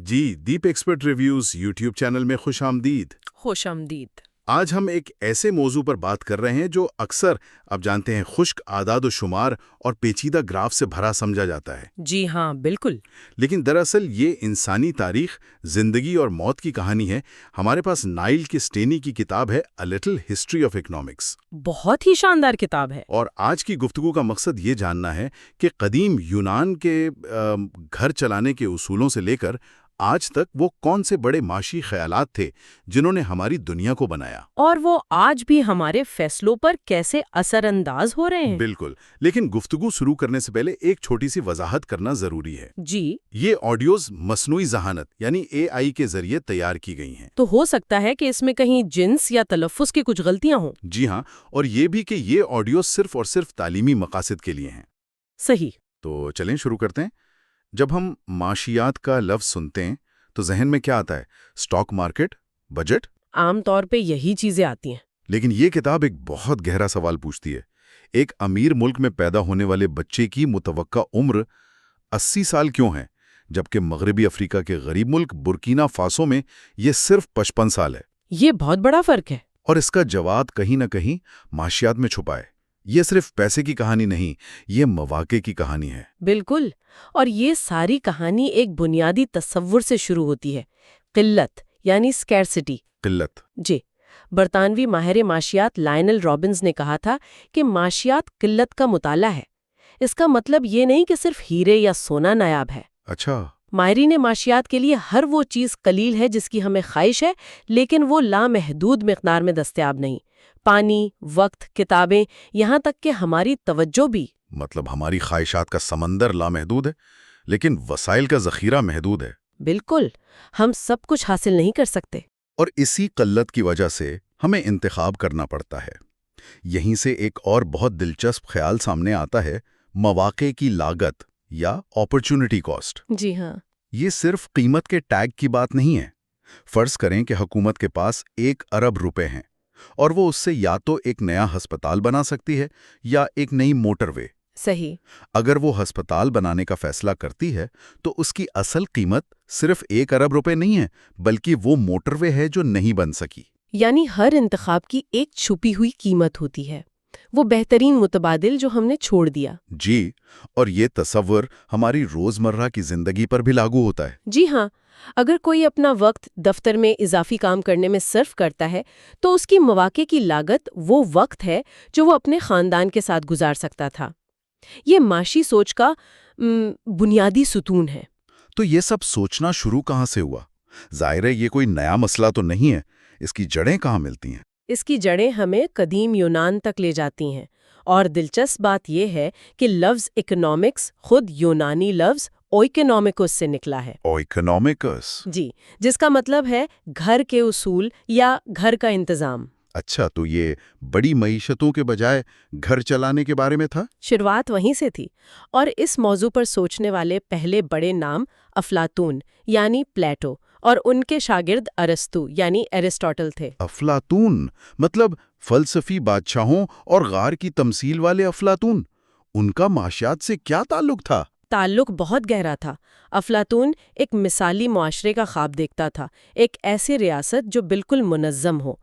جی دیپ expert reviews YouTube channel میں خوش آمدید۔ خوش آمدید۔ آج ہم ایک ایسے موضوع پر بات کر رہے ہیں جو اکثر آپ جانتے ہیں خشک اعداد و شمار اور پیچیدہ گراف سے بھرا سمجھا جاتا ہے، جی ہاں، بالکل۔ لیکن دراصل یہ انسانی تاریخ، زندگی اور موت کی کہانی ہے۔ ہمارے پاس نائل کسٹینی کی کتاب ہے a little history of economics, بہت ہی شاندار کتاب ہے۔ اور آج کی گفتگو کا مقصد یہ جاننا ہے کہ قدیم یونان کے گھر چلانے کے اصولوں سے لے کر آج تک وہ کون سے بڑے معاشی خیالات تھے جنہوں نے ہماری دنیا کو بنایا، اور وہ آج بھی ہمارے فیصلوں پر کیسے اثر انداز ہو رہے ہیں۔ بالکل۔ لیکن گفتگو شروع کرنے سے پہلے ایک چھوٹی سی وضاحت کرنا ضروری ہے۔ جی، یہ آڈیوز مصنوعی ذہانت یعنی AI کے ذریعے تیار کی گئی ہیں۔ تو ہو سکتا ہے کہ اس میں کہیں جنس یا تلفظ کی کچھ غلطیاں ہوں۔ جی ہاں، اور یہ بھی کہ یہ آڈیوز صرف اور صرف تعلیمی مقاصد کے لیے ہیں۔ صحیح۔ تو چلیں شروع کرتے ہیں۔ جب ہم معاشیات کا لفظ سنتے ہیں تو ذہن میں کیا آتا ہے؟ Stock market, budget? عام طور پہ یہی چیزیں آتی ہیں۔ لیکن یہ کتاب ایک بہت گہرا سوال پوچھتی ہے۔ ایک امیر ملک میں پیدا ہونے والے بچے کی متوقع عمر 80 سال کیوں ہے، جبکہ مغربی افریقہ کے غریب ملک برکینا فاسو میں یہ صرف 55 سال ہے؟ یہ بہت بڑا فرق ہے۔ اور اس کا جواب کہیں نہ کہیں معاشیات میں چھپا ہے۔ یہ صرف پیسے کی کہانی نہیں، یہ مواقع کی کہانی ہے۔ بالکل، اور یہ ساری کہانی ایک بنیادی تصور سے شروع ہوتی ہے، قلت یعنی سکیرسٹی۔ قلت؟ جی، برطانوی ماہر معاشیات لائنل رابنز نے کہا تھا کہ معاشیات قلت کا مطالعہ ہے۔ اس کا مطلب یہ نہیں کہ صرف ہیرے یا سونا نایاب ہے۔ اچھا۔ ماہرین معاشیات کے لیے ہر وہ چیز قلیل ہے جس کی ہمیں خواہش ہے، لیکن وہ لامحدود مقدار میں دستیاب نہیں۔ پانی، وقت، کتابیں، یہاں تک کہ ہماری توجہ بھی۔ مطلب ہماری خواہشات کا سمندر لامحدود ہے، لیکن وسائل کا ذخیرہ محدود ہے۔ بالکل، ہم سب کچھ حاصل نہیں کر سکتے۔ اور اسی قلت کی وجہ سے ہمیں انتخاب کرنا پڑتا ہے۔ یہیں سے ایک اور بہت دلچسپ خیال سامنے آتا ہے، مواقع کی لاگت یا اپرچونٹی کاسٹ۔ جی ہاں۔ یہ صرف قیمت کے ٹیگ کی بات نہیں ہے۔ فرض کریں کہ حکومت کے پاس 1 ارب روپے ہیں اور وہ اس سے یا تو ایک نیا ہسپتال بنا سکتی ہے یا ایک نئی موٹر وے۔ صحیح۔ اگر وہ ہسپتال بنانے کا فیصلہ کرتی ہے تو اس کی اصل قیمت صرف 1 ارب روپے نہیں ہے، بلکہ وہ موٹر وے ہے جو نہیں بن سکی۔ یعنی ہر انتخاب کی ایک چھپی ہوئی قیمت ہوتی ہے، وہ بہترین متبادل جو ہم نے چھوڑ دیا۔ جی، اور یہ تصور ہماری روزمرہ کی زندگی پر بھی لاگو ہوتا ہے۔ جی ہاں، اگر کوئی اپنا وقت دفتر میں اضافی کام کرنے میں صرف کرتا ہے تو اس کی مواقع کی لاگت وہ وقت ہے جو وہ اپنے خاندان کے ساتھ گزار سکتا تھا۔ یہ معاشی سوچ کا بنیادی ستون ہے۔ تو یہ سب سوچنا شروع کہاں سے ہوا؟ ظاہر ہے یہ کوئی نیا مسئلہ تو نہیں ہے، اس کی جڑیں کہاں ملتی ہیں؟ اس کی جڑیں ہمیں قدیم یونان تک لے جاتی ہیں، اور دلچسپ بات یہ ہے کہ لفظ اکنامکس خود یونانی لفظ اوئکنومکس سے نکلا ہے۔ اوئکنومکس؟ جی، جس کا مطلب ہے گھر کے اصول یا گھر کا انتظام۔ اچھا، تو یہ بڑی معیشتوں کے بجائے گھر چلانے کے بارے میں تھا؟ شروعات وہیں سے تھی، اور اس موضوع پر سوچنے والے پہلے بڑے نام افلاطون یعنی پلیٹو اور ان کے شاگرد ارسطو یعنی ایرسٹاٹل تھے۔ افلاطون مطلب فلسفی بادشاہوں اور غار کی تمثیل والے افلاطون؟ ان کا معاشیات سے کیا تعلق تھا؟ تعلق بہت گہرا تھا۔ افلاطون ایک مثالی معاشرے کا خواب دیکھتا تھا، ایک ایسی ریاست جو بالکل منظم ہو۔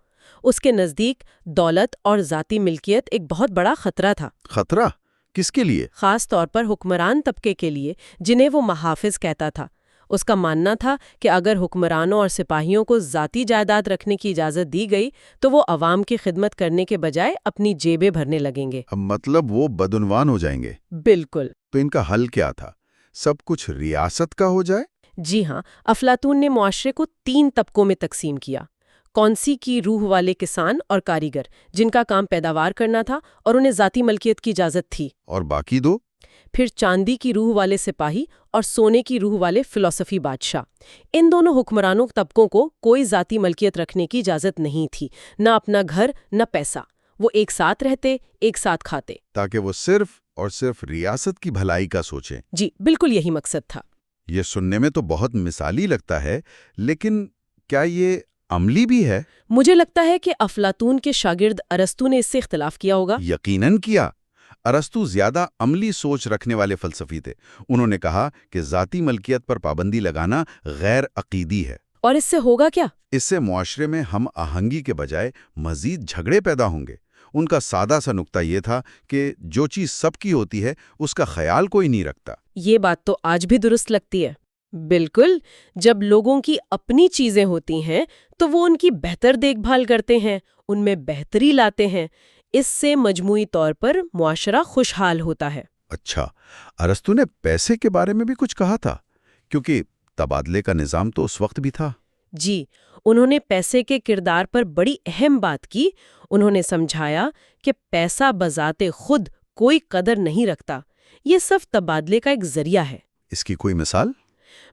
اس کے نزدیک دولت اور ذاتی ملکیت ایک بہت بڑا خطرہ تھا۔ خطرہ؟ کس کے لیے؟ خاص طور پر حکمران طبقے کے لیے، جنہیں وہ محافظ کہتا تھا۔ اس کا ماننا تھا کہ اگر حکمرانوں اور سپاہیوں کو ذاتی جائیداد رکھنے کی اجازت دی گئی تو وہ عوام کی خدمت کرنے کے بجائے اپنی جیبیں بھرنے لگیں گے۔ مطلب وہ بدعنوان ہو جائیں گے؟ بالکل۔ تو ان کا حل کیا تھا؟ سب کچھ ریاست کا ہو جائے؟ جی ہاں، افلاطون نے معاشرے کو 3 طبقوں میں تقسیم کیا۔ کونسی کی روح والے کسان اور کاریگر، جن کا کام پیداوار کرنا تھا اور انہیں ذاتی ملکیت کی اجازت تھی۔ اور باقی 2؟ پھر چاندی کی روح والے سپاہی اور سونے کی روح والے فلسفی بادشاہ۔ ان دونوں حکمرانوں طبقوں کو کوئی ذاتی ملکیت رکھنے کی اجازت نہیں تھی، نہ اپنا گھر نہ پیسہ۔ وہ ایک ساتھ رہتے، ایک ساتھ کھاتے، تاکہ وہ صرف اور صرف ریاست کی بھلائی کا سوچیں۔ جی بالکل یہی مقصد تھا۔ یہ سننے میں تو بہت مثالی لگتا ہے، لیکن کیا یہ عملی بھی ہے؟ مجھے لگتا ہے کہ افلاطون کے شاگرد ارسطو نے اس سے اختلاف کیا ہوگا۔ یقیناً کیا۔ ارسطو زیادہ عملی سوچ رکھنے والے فلسفی تھے. انہوں نے کہا کہ ذاتی ملکیت پر پابندی لگانا غیر عقیدی ہے. اور اس سے ہوگا کیا؟ اس سے معاشرے میں ہم آہنگی کے بجائے مزید جھگڑے پیدا ہوں گے. ان کا سادہ سا نقطہ یہ تھا کہ جو چیز سب کی ہوتی ہے اس کا خیال کوئی نہیں رکھتا. یہ بات تو آج بھی درست لگتی ہے. بالکل، جب لوگوں کی اپنی چیزیں ہوتی ہیں تو وہ ان کی بہتر دیکھ بھال کرتے ہیں، ان میں بہتری لاتے ہیں. اس سے مجموعی طور پر معاشرہ خوشحال ہوتا ہے. اچھا، ارسطو نے پیسے کے بارے میں بھی کچھ کہا تھا، کیونکہ تبادلے کا نظام تو اس وقت بھی تھا. جی، انہوں نے پیسے کے کردار پر بڑی اہم بات کی. انہوں نے سمجھایا کہ پیسہ بذات خود کوئی قدر نہیں رکھتا، یہ صرف تبادلے کا ایک ذریعہ ہے. اس کی کوئی مثال؟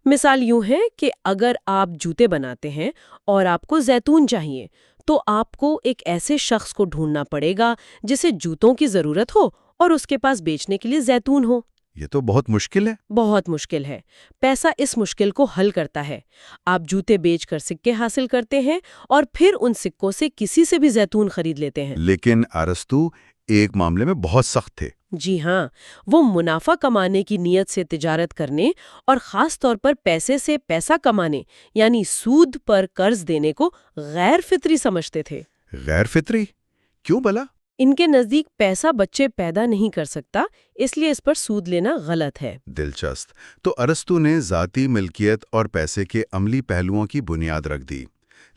مثال یوں ہے کہ اگر آپ جوتے بناتے ہیں اور آپ کو زیتون چاہیے تو آپ کو ایک ایسے شخص کو ڈھونڈنا پڑے گا جسے جوتوں کی ضرورت ہو اور اس کے پاس بیچنے کے لیے زیتون ہو. یہ تو بہت مشکل ہے. بہت مشکل ہے. پیسہ اس مشکل کو حل کرتا ہے. آپ جوتے بیچ کر سکے حاصل کرتے ہیں اور پھر ان سکوں سے کسی سے بھی زیتون خرید لیتے ہیں. لیکن ارسطو ایک معاملے میں بہت سخت تھے. جی ہاں، وہ منافع کمانے کی نیت سے تجارت کرنے اور خاص طور پر پیسے سے پیسہ کمانے یعنی سود پر قرض دینے کو غیر فطری سمجھتے تھے. غیر فطری؟ کیوں بلا؟ ان کے نزدیک پیسہ بچے پیدا نہیں کر سکتا، اس لیے اس پر سود لینا غلط ہے. دلچسپ. تو ارسطو نے ذاتی ملکیت اور پیسے کے عملی پہلوؤں کی بنیاد رکھ دی.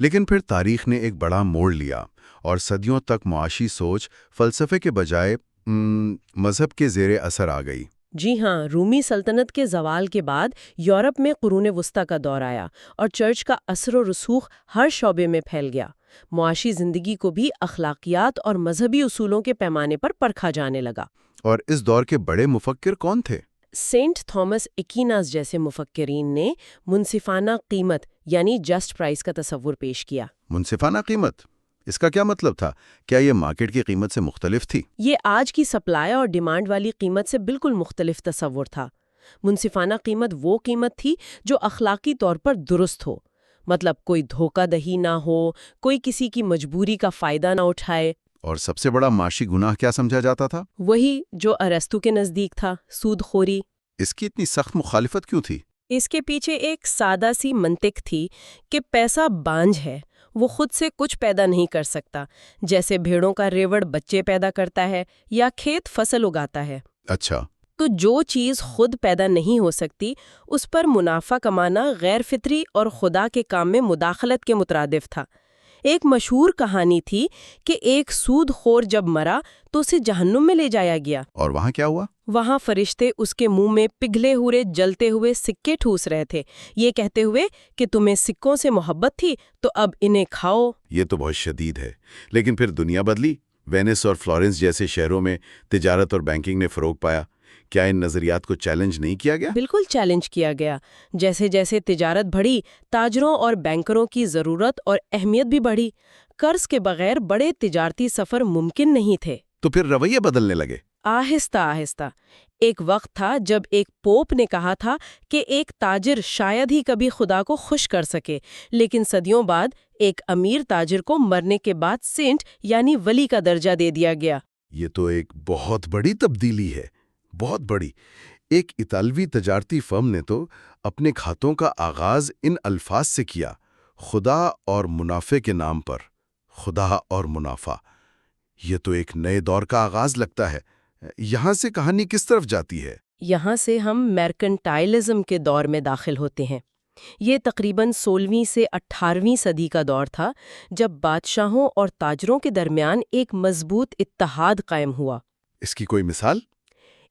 لیکن پھر تاریخ نے ایک بڑا موڑ لیا اور صدیوں تک معاشی سوچ فلسفے کے بجائے مذہب کے زیر اثر آ گئی. جی ہاں، رومی سلطنت کے زوال کے بعد یورپ میں قرون وسطیٰ کا دور آیا اور چرچ کا اثر و رسوخ ہر شعبے میں پھیل گیا. معاشی زندگی کو بھی اخلاقیات اور مذہبی اصولوں کے پیمانے پر پرکھا جانے لگا. اور اس دور کے بڑے مفکر کون تھے؟ سینٹ تھامس ایکیناس جیسے مفکرین نے منصفانہ قیمت یعنی جسٹ پرائس کا تصور پیش کیا. منصفانہ قیمت؟ اس کا کیا مطلب تھا؟ کیا یہ مارکیٹ کی قیمت سے مختلف تھی؟ یہ آج کی سپلائی اور ڈیمانڈ والی قیمت سے بالکل مختلف تصور تھا. منصفانہ قیمت وہ قیمت تھی جو اخلاقی طور پر درست ہو، مطلب کوئی دھوکہ دہی نہ ہو، کوئی کسی کی مجبوری کا فائدہ نہ اٹھائے. اور سب سے بڑا معاشی گناہ کیا سمجھا جاتا تھا؟ وہی جو ارسطو کے نزدیک تھا، سود خوری. اس کی اتنی سخت مخالفت کیوں تھی؟ اس کے پیچھے ایک سادہ سی منطق تھی کہ پیسہ بانجھ ہے، وہ خود سے کچھ پیدا نہیں کر سکتا، جیسے بھیڑوں کا ریوڑ بچے پیدا کرتا ہے یا کھیت فصل اگاتا ہے. اچھا. تو جو چیز خود پیدا نہیں ہو سکتی اس پر منافع کمانا غیر فطری اور خدا کے کام میں مداخلت کے مترادف تھا. ایک مشہور کہانی تھی کہ ایک سود خور جب مرا تو اسے جہنم میں لے جایا گیا. اور وہاں کیا ہوا؟ وہاں فرشتے اس کے منہ میں پگھلے ہوئے جلتے ہوئے سکے ٹھوس رہے تھے، یہ کہتے ہوئے کہ تمہیں سکوں سے محبت تھی تو اب انہیں کھاؤ. یہ تو بہت شدید ہے. لیکن پھر دنیا بدلی. وینس اور فلورنس جیسے شہروں میں تجارت اور بینکنگ نے فروغ پایا. کیا ان نظریات کو چیلنج نہیں کیا گیا؟ بالکل چیلنج کیا گیا. جیسے جیسے تجارت بڑھی، تاجروں اور بینکروں کی ضرورت اور اہمیت بھی بڑھی. قرض کے بغیر بڑے تجارتی سفر ممکن نہیں تھے. تو پھر رویے بدلنے لگے. آہستہ آہستہ. ایک وقت تھا جب ایک پوپ نے کہا تھا کہ ایک تاجر شاید ہی کبھی خدا کو خوش کر سکے، لیکن صدیوں بعد ایک امیر تاجر کو مرنے کے بعد سینٹ یعنی ولی کا درجہ دے دیا گیا. یہ تو ایک بہت بڑی تبدیلی ہے، بہت بڑی. ایک اطالوی تجارتی فرم نے تو اپنے کھاتوں کا آغاز ان الفاظ سے کیا: خدا اور منافع کے نام پر. خدا اور منافع، یہ تو ایک نئے دور کا آغاز لگتا ہے. یہاں سے کہانی کس طرف جاتی ہے؟ یہاں سے ہم مرکنٹائلزم کے دور میں داخل ہوتے ہیں. یہ تقریباً 16ویں سے 18ویں صدی کا دور تھا جب بادشاہوں اور تاجروں کے درمیان ایک مضبوط اتحاد قائم ہوا. اس کی کوئی مثال؟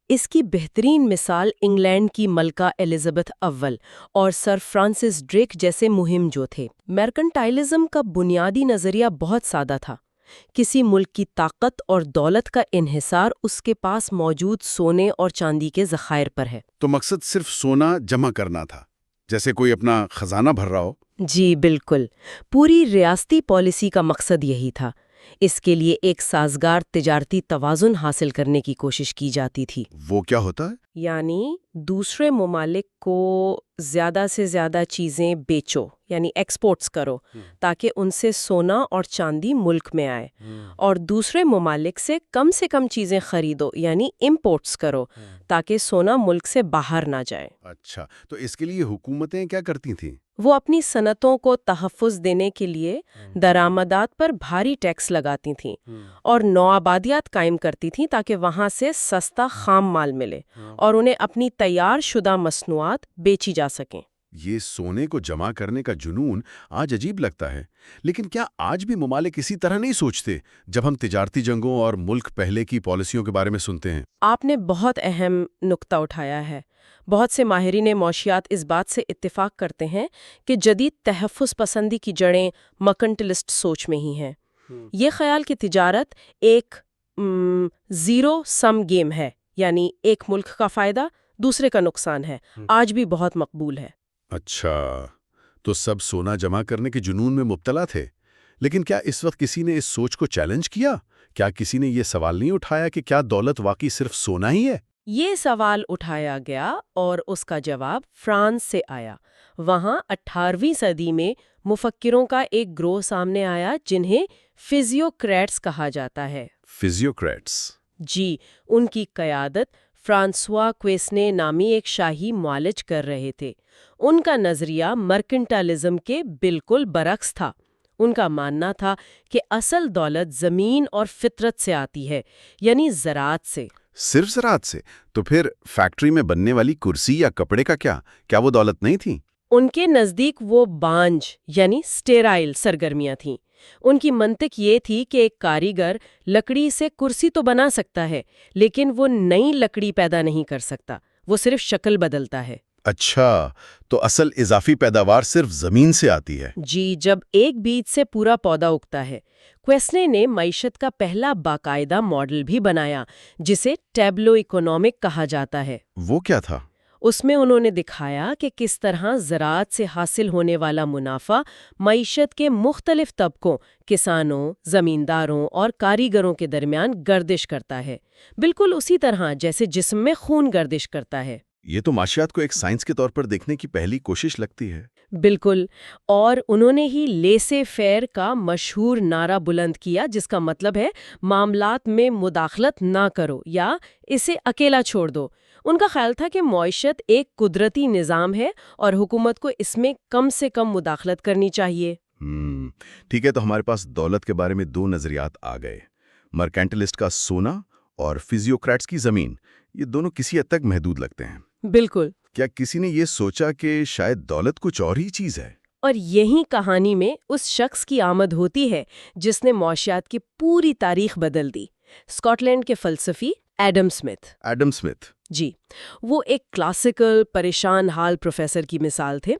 اس کی بہترین مثال انگلینڈ کی ملکہ ایلزابتھ اول اور سر فرانسس ڈریک جیسے مہم جو تھے. مرکنٹائلزم کا بنیادی نظریہ بہت سادہ تھا. کسی ملک کی طاقت اور دولت کا انحصار اس کے پاس موجود سونے اور چاندی کے ذخائر پر ہے. تو مقصد صرف سونا جمع کرنا تھا، جیسے کوئی اپنا خزانہ بھر رہا ہو؟ جی بالکل. پوری ریاستی پالیسی کا مقصد یہی تھا. اس کے لیے ایک سازگار تجارتی توازن حاصل کرنے کی کوشش کی جاتی تھی. وہ کیا ہوتا ہے؟ یعنی دوسرے ممالک کو زیادہ سے زیادہ چیزیں بیچو، یعنی ایکسپورٹس کرو، تاکہ ان سے سونا اور چاندی ملک میں آئے، اور دوسرے ممالک سے کم چیزیں خریدو، یعنی امپورٹس کرو، تاکہ سونا ملک سے باہر نہ جائے۔ اچھا، تو اس کے لیے حکومتیں کیا کرتی تھیں؟ وہ اپنی صنعتوں کو تحفظ دینے کے لیے درآمدات پر بھاری ٹیکس لگاتی تھیں اور نوآبادیات قائم کرتی تھیں تاکہ وہاں سے سستا خام مال ملے اور انہیں اپنی تیار شدہ مصنوعات بیچی جا سکیں۔ یہ سونے کو جمع کرنے کا جنون آج عجیب لگتا ہے، لیکن کیا آج بھی ممالک اسی طرح نہیں سوچتے جب ہم تجارتی جنگوں اور ملک پہلے کی پالیسیوں کے بارے میں سنتے ہیں؟ آپ نے بہت اہم نقطہ اٹھایا ہے۔ بہت سے ماہرین معاشیات اس بات سے اتفاق کرتے ہیں کہ جدید تحفظ پسندی کی جڑیں مرکنٹلسٹ سوچ میں ہی ہیں۔ یہ خیال کہ تجارت ایک زیرو سم گیم ہے، یعنی ایک ملک کا فائدہ دوسرے کا نقصان ہے، آج بھی بہت مقبول ہے۔ اچھا، تو سب سونا جمع کرنے کے جنون میں مبتلا تھے، لیکن کیا اس وقت کسی نے اس سوچ کو چیلنج کیا؟ کیا کسی نے یہ سوال نہیں اٹھایا کہ کیا دولت واقعی صرف سونا ہی ہے؟ یہ سوال اٹھایا گیا اور اس کا جواب فرانس سے آیا۔ وہاں 18ویں صدی میں مفکروں کا ایک گروہ سامنے آیا جنہیں فزیوکریٹس کہا جاتا ہے۔ فزیوکریٹس؟ جی، ان کی قیادت فرانسوا کویسنے نامی ایک شاہی معالج کر رہے تھے۔ ان کا نظریہ مرکنٹالزم کے بالکل برعکس تھا۔ ان کا ماننا تھا کہ اصل دولت زمین اور فطرت سے آتی ہے، یعنی زراعت سے۔ صرف زراعت سے؟ تو پھر فیکٹری میں بننے والی کرسی یا کپڑے کا کیا وہ دولت نہیں تھی؟ ان کے نزدیک وہ بانج یعنی سٹیرائل سرگرمیاں تھیں۔ ان کی منطق یہ تھی کہ ایک کاریگر لکڑی سے کرسی تو بنا سکتا ہے، لیکن وہ نئی لکڑی پیدا نہیں کر سکتا، وہ صرف شکل بدلتا ہے۔ اچھا، تو اصل اضافی پیداوار صرف زمین سے آتی ہے؟ جی، جب ایک بیج سے پورا پودا اگتا ہے۔ کویسنے نے معیشت کا پہلا باقاعدہ ماڈل بھی بنایا جسے ٹیبلو اکنامک کہا جاتا ہے۔ وہ کیا تھا؟ اس میں انہوں نے دکھایا کہ کس طرح زراعت سے حاصل ہونے والا منافع معیشت کے مختلف طبقوں، کسانوں، زمینداروں اور کاریگروں کے درمیان گردش کرتا ہے، بالکل اسی طرح جیسے جسم میں خون گردش کرتا ہے۔ یہ تو معاشیات کو ایک سائنس کے طور پر دیکھنے کی پہلی کوشش لگتی ہے۔ بالکل، اور انہوں نے ہی لیسے فیر کا مشہور نعرہ بلند کیا، جس کا مطلب ہے معاملات میں مداخلت نہ کرو یا اسے اکیلا چھوڑ دو۔ ان کا خیال تھا کہ معیشت ایک قدرتی نظام ہے اور حکومت کو اس میں کم سے کم مداخلت کرنی چاہیے۔ ٹھیک ہے، تو ہمارے پاس دولت کے بارے میں دو نظریات آ گئے، مرکینٹلسٹ کا سونا اور فزیوکریٹس کی زمین۔ یہ دونوں کسی حد تک محدود لگتے ہیں۔ بالکل۔ کیا کسی نے یہ سوچا کہ شاید دولت کچھ اور ہی چیز ہے؟ اور یہی کہانی میں اس شخص کی آمد ہوتی ہے جس نے معاشیات کی پوری تاریخ بدل دی، اسکاٹ لینڈ کے فلسفی ایڈم اسمتھ۔ Adam Smith? جی، وہ ایک کلاسیکل پریشان حال پروفیسر کی مثال تھے۔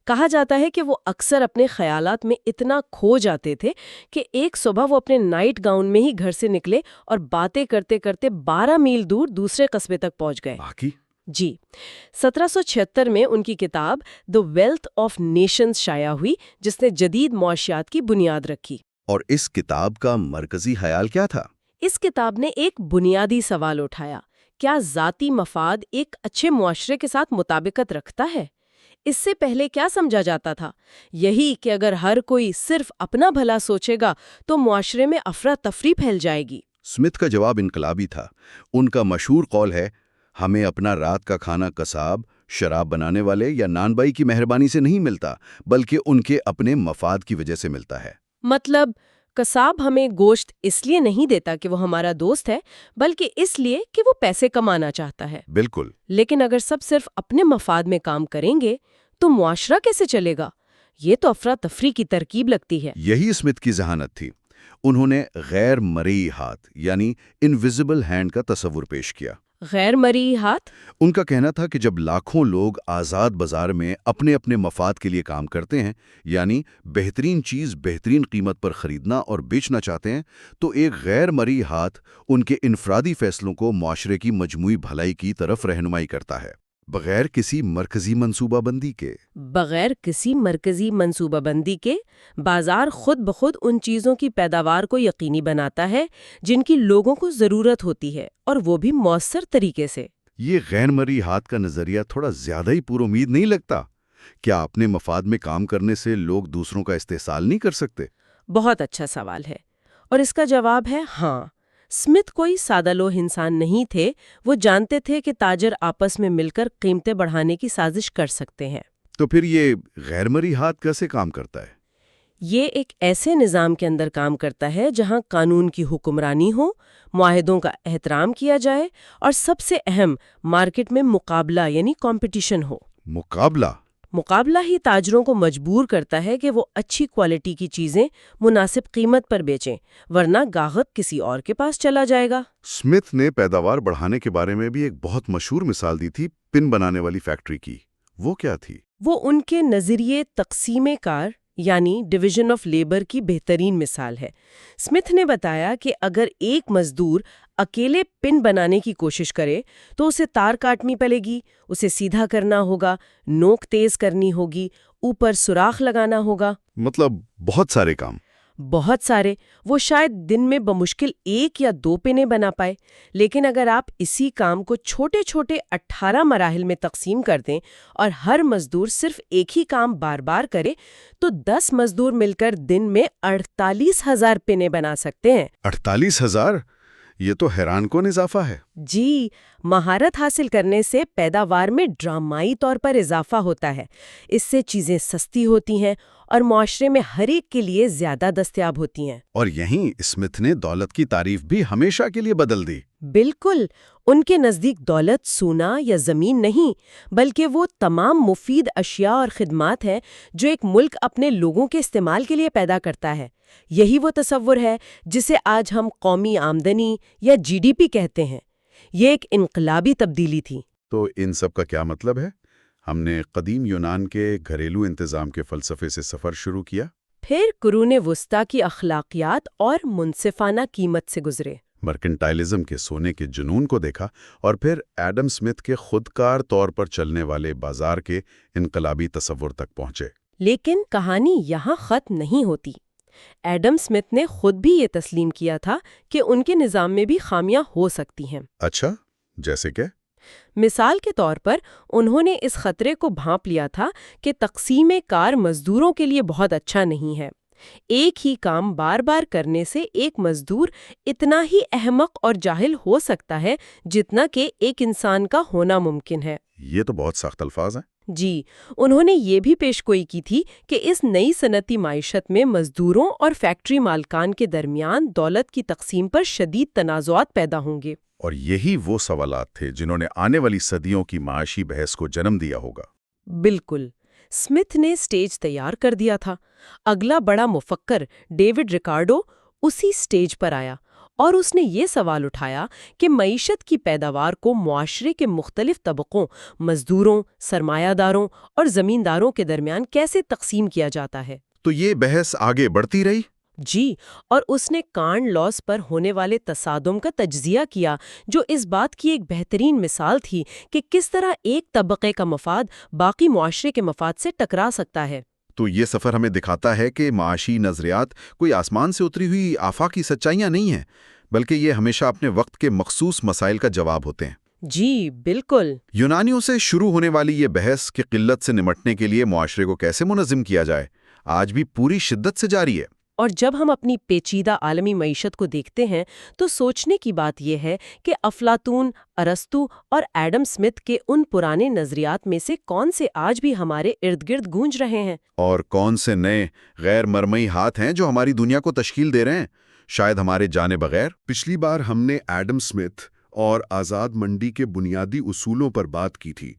کہا جاتا ہے کہ وہ اکثر اپنے خیالات میں اتنا کھو جاتے تھے کہ ایک صبح وہ اپنے نائٹ گاؤن میں ہی گھر سے نکلے اور باتیں کرتے کرتے 12 میل دور دوسرے قصبے تک پہنچ گئے۔ باقی؟ جی، 1776 میں ان کی کتاب دی ویلتھ آف نیشنز شائع ہوئی، جس نے جدید معاشیات کی بنیاد رکھی۔ اور اس کتاب کا مرکزی خیال کیا تھا؟ اس کتاب نے ایک بنیادی سوال اٹھایا: کیا ذاتی مفاد ایک اچھے معاشرے کے ساتھ مطابقت رکھتا ہے؟ اس سے پہلے کیا سمجھا جاتا تھا؟ یہی کہ اگر ہر کوئی صرف اپنا بھلا سوچے گا تو معاشرے میں افراتفری پھیل جائے گی۔ اسمتھ کا جواب انقلابی تھا۔ ان کا مشہور قول ہے، ہمیں اپنا رات کا کھانا قصاب، شراب بنانے والے یا نان بائی کی مہربانی سے نہیں ملتا، بلکہ ان کے اپنے مفاد کی وجہ سے ملتا ہے۔ مطلب قصاب ہمیں گوشت اس لیے نہیں دیتا کہ وہ ہمارا دوست ہے، بلکہ اس لیے کہ وہ پیسے کمانا چاہتا ہے۔ بالکل۔ لیکن اگر سب صرف اپنے مفاد میں کام کریں گے تو معاشرہ کیسے چلے گا؟ یہ تو افراتفری کی ترکیب لگتی ہے۔ یہی اسمتھ کی ذہانت تھی۔ انہوں نے غیر مرئی ہاتھ یعنی انویزیبل ہینڈ کا تصور پیش کیا۔ غیر مرئی ہاتھ؟ ان کا کہنا تھا کہ جب لاکھوں لوگ آزاد بازار میں اپنے اپنے مفاد کے لیے کام کرتے ہیں، یعنی بہترین چیز بہترین قیمت پر خریدنا اور بیچنا چاہتے ہیں، تو ایک غیر مرئی ہاتھ ان کے انفرادی فیصلوں کو معاشرے کی مجموعی بھلائی کی طرف رہنمائی کرتا ہے، بغیر کسی مرکزی منصوبہ بندی کے۔ بغیر کسی مرکزی منصوبہ بندی کے بازار خود بخود ان چیزوں کی پیداوار کو یقینی بناتا ہے جن کی لوگوں کو ضرورت ہوتی ہے، اور وہ بھی مؤثر طریقے سے۔ یہ غیر مرئی ہاتھ کا نظریہ تھوڑا زیادہ ہی پر امید نہیں لگتا؟ کیا اپنے مفاد میں کام کرنے سے لوگ دوسروں کا استحصال نہیں کر سکتے؟ بہت اچھا سوال ہے، اور اس کا جواب ہے ہاں۔ اسمتھ کوئی سادہ لوح انسان نہیں تھے، وہ جانتے تھے کہ تاجر آپس میں مل کر قیمتیں بڑھانے کی سازش کر سکتے ہیں۔ تو پھر یہ غیر مرئی ہاتھ کیسے کام کرتا ہے؟ یہ ایک ایسے نظام کے اندر کام کرتا ہے جہاں قانون کی حکمرانی ہو، معاہدوں کا احترام کیا جائے، اور سب سے اہم، مارکیٹ میں مقابلہ یعنی کمپٹیشن ہو۔ مقابلہ ہی تاجروں کو مجبور کرتا ہے کہ وہ اچھی کوالٹی کی چیزیں مناسب قیمت پر بیچیں، ورنہ گاہک کسی اور کے پاس چلا جائے گا۔ اسمتھ نے پیداوار بڑھانے کے بارے میں بھی ایک بہت مشہور مثال دی تھی، پن بنانے والی فیکٹری کی۔ وہ کیا تھی؟ وہ ان کے نظریے تقسیم کار یعنی ڈویژن آف لیبر کی بہترین مثال ہے۔ اسمتھ نے بتایا کہ اگر ایک مزدور اکیلے پن بنانے کی کوشش کرے تو اسے تار کاٹنی پڑے گی، اسے سیدھا کرنا ہوگا، نوک تیز کرنی ہوگی، اوپر سوراخ لگانا ہوگا۔ مطلب بہت سارے کام۔ بہت سارے۔ وہ شاید دن میں بمشکل 1 یا 2 پنیں بنا پائے، لیکن اگر آپ اسی کام کو چھوٹے چھوٹے 18 مراحل میں تقسیم کر دیں اور ہر مزدور صرف ایک ہی کام بار بار کرے تو 10 مزدور مل کر دن میں 48,000 پنیں بنا سکتے ہیں۔ 48,000؟ یہ تو حیران کن اضافہ ہے۔ جی، مہارت حاصل کرنے سے پیداوار میں ڈرامائی طور پر اضافہ ہوتا ہے۔ اس سے چیزیں سستی ہوتی ہیں اور معاشرے میں ہر ایک کے لیے زیادہ دستیاب ہوتی ہیں۔ اور یہیں اسمتھ نے دولت کی تعریف بھی ہمیشہ کے لیے بدل دی۔ بالکل، ان کے نزدیک دولت سونا یا زمین نہیں، بلکہ وہ تمام مفید اشیاء اور خدمات ہیں جو ایک ملک اپنے لوگوں کے استعمال کے لیے پیدا کرتا ہے۔ یہی وہ تصور ہے جسے آج ہم قومی آمدنی یا جی ڈی پی کہتے ہیں۔ یہ ایک انقلابی تبدیلی تھی۔ تو ان سب کا کیا مطلب ہے؟ ہم نے قدیم یونان کے گھریلو انتظام کے فلسفے سے سفر شروع کیا، پھر قرون وسطیٰ کی اخلاقیات اور منصفانہ قیمت سے گزرے، مرکنٹائلزم کے سونے کے جنون کو دیکھا، اور پھر ایڈم اسمتھ کے خودکار طور پر چلنے والے بازار کے انقلابی تصور تک پہنچے۔ لیکن کہانی یہاں ختم نہیں ہوتی۔ ایڈم اسمتھ نے خود بھی یہ تسلیم کیا تھا کہ ان کے نظام میں بھی خامیاں ہو سکتی ہیں۔ اچھا، جیسے کہ؟ مثال کے طور پر انہوں نے اس خطرے کو بھانپ لیا تھا کہ تقسیم کار مزدوروں کے لیے بہت اچھا نہیں ہے۔ ایک ہی کام بار بار کرنے سے ایک مزدور اتنا ہی احمق اور جاہل ہو سکتا ہے جتنا کہ ایک انسان کا ہونا ممکن ہے۔ یہ تو بہت سخت الفاظ ہیں۔ جی، انہوں نے یہ بھی پیش گوئی کی تھی کہ اس نئی صنعتی معیشت میں مزدوروں اور فیکٹری مالکان کے درمیان دولت کی تقسیم پر شدید تنازعات پیدا ہوں گے۔ اور یہی وہ سوالات تھے جنہوں نے آنے والی صدیوں کی معاشی بحث کو جنم دیا ہوگا۔ بالکل، اسمتھ نے سٹیج تیار کر دیا تھا۔ اگلا بڑا مفکر ڈیوڈ ریکارڈو اسی سٹیج پر آیا اور اس نے یہ سوال اٹھایا کہ معیشت کی پیداوار کو معاشرے کے مختلف طبقوں، مزدوروں، سرمایہ داروں اور زمینداروں کے درمیان کیسے تقسیم کیا جاتا ہے۔ تو یہ بحث آگے بڑھتی رہی؟ جی، اور اس نے کارن لاس پر ہونے والے تصادم کا تجزیہ کیا، جو اس بات کی ایک بہترین مثال تھی کہ کس طرح ایک طبقے کا مفاد باقی معاشرے کے مفاد سے ٹکرا سکتا ہے۔ تو یہ سفر ہمیں دکھاتا ہے کہ معاشی نظریات کوئی آسمان سے اتری ہوئی آفاقی سچائیاں نہیں ہیں، بلکہ یہ ہمیشہ اپنے وقت کے مخصوص مسائل کا جواب ہوتے ہیں۔ جی بالکل۔ یونانیوں سے شروع ہونے والی یہ بحث کہ قلت سے نمٹنے کے لیے معاشرے کو کیسے منظم کیا جائے، آج بھی پوری شدت سے جاری ہے۔ اور جب ہم اپنی پیچیدہ عالمی معیشت کو دیکھتے ہیں تو سوچنے کی بات یہ ہے کہ افلاطون، ارسطو اور ایڈم اسمتھ کے ان پرانے نظریات میں سے کون سے آج بھی ہمارے ارد گرد گونج رہے ہیں، اور کون سے نئے غیر مرمئی ہاتھ ہیں جو ہماری دنیا کو تشکیل دے رہے ہیں، شاید ہمارے جانے بغیر۔ پچھلی بار ہم نے ایڈم اسمتھ اور آزاد منڈی کے بنیادی اصولوں پر بات کی تھی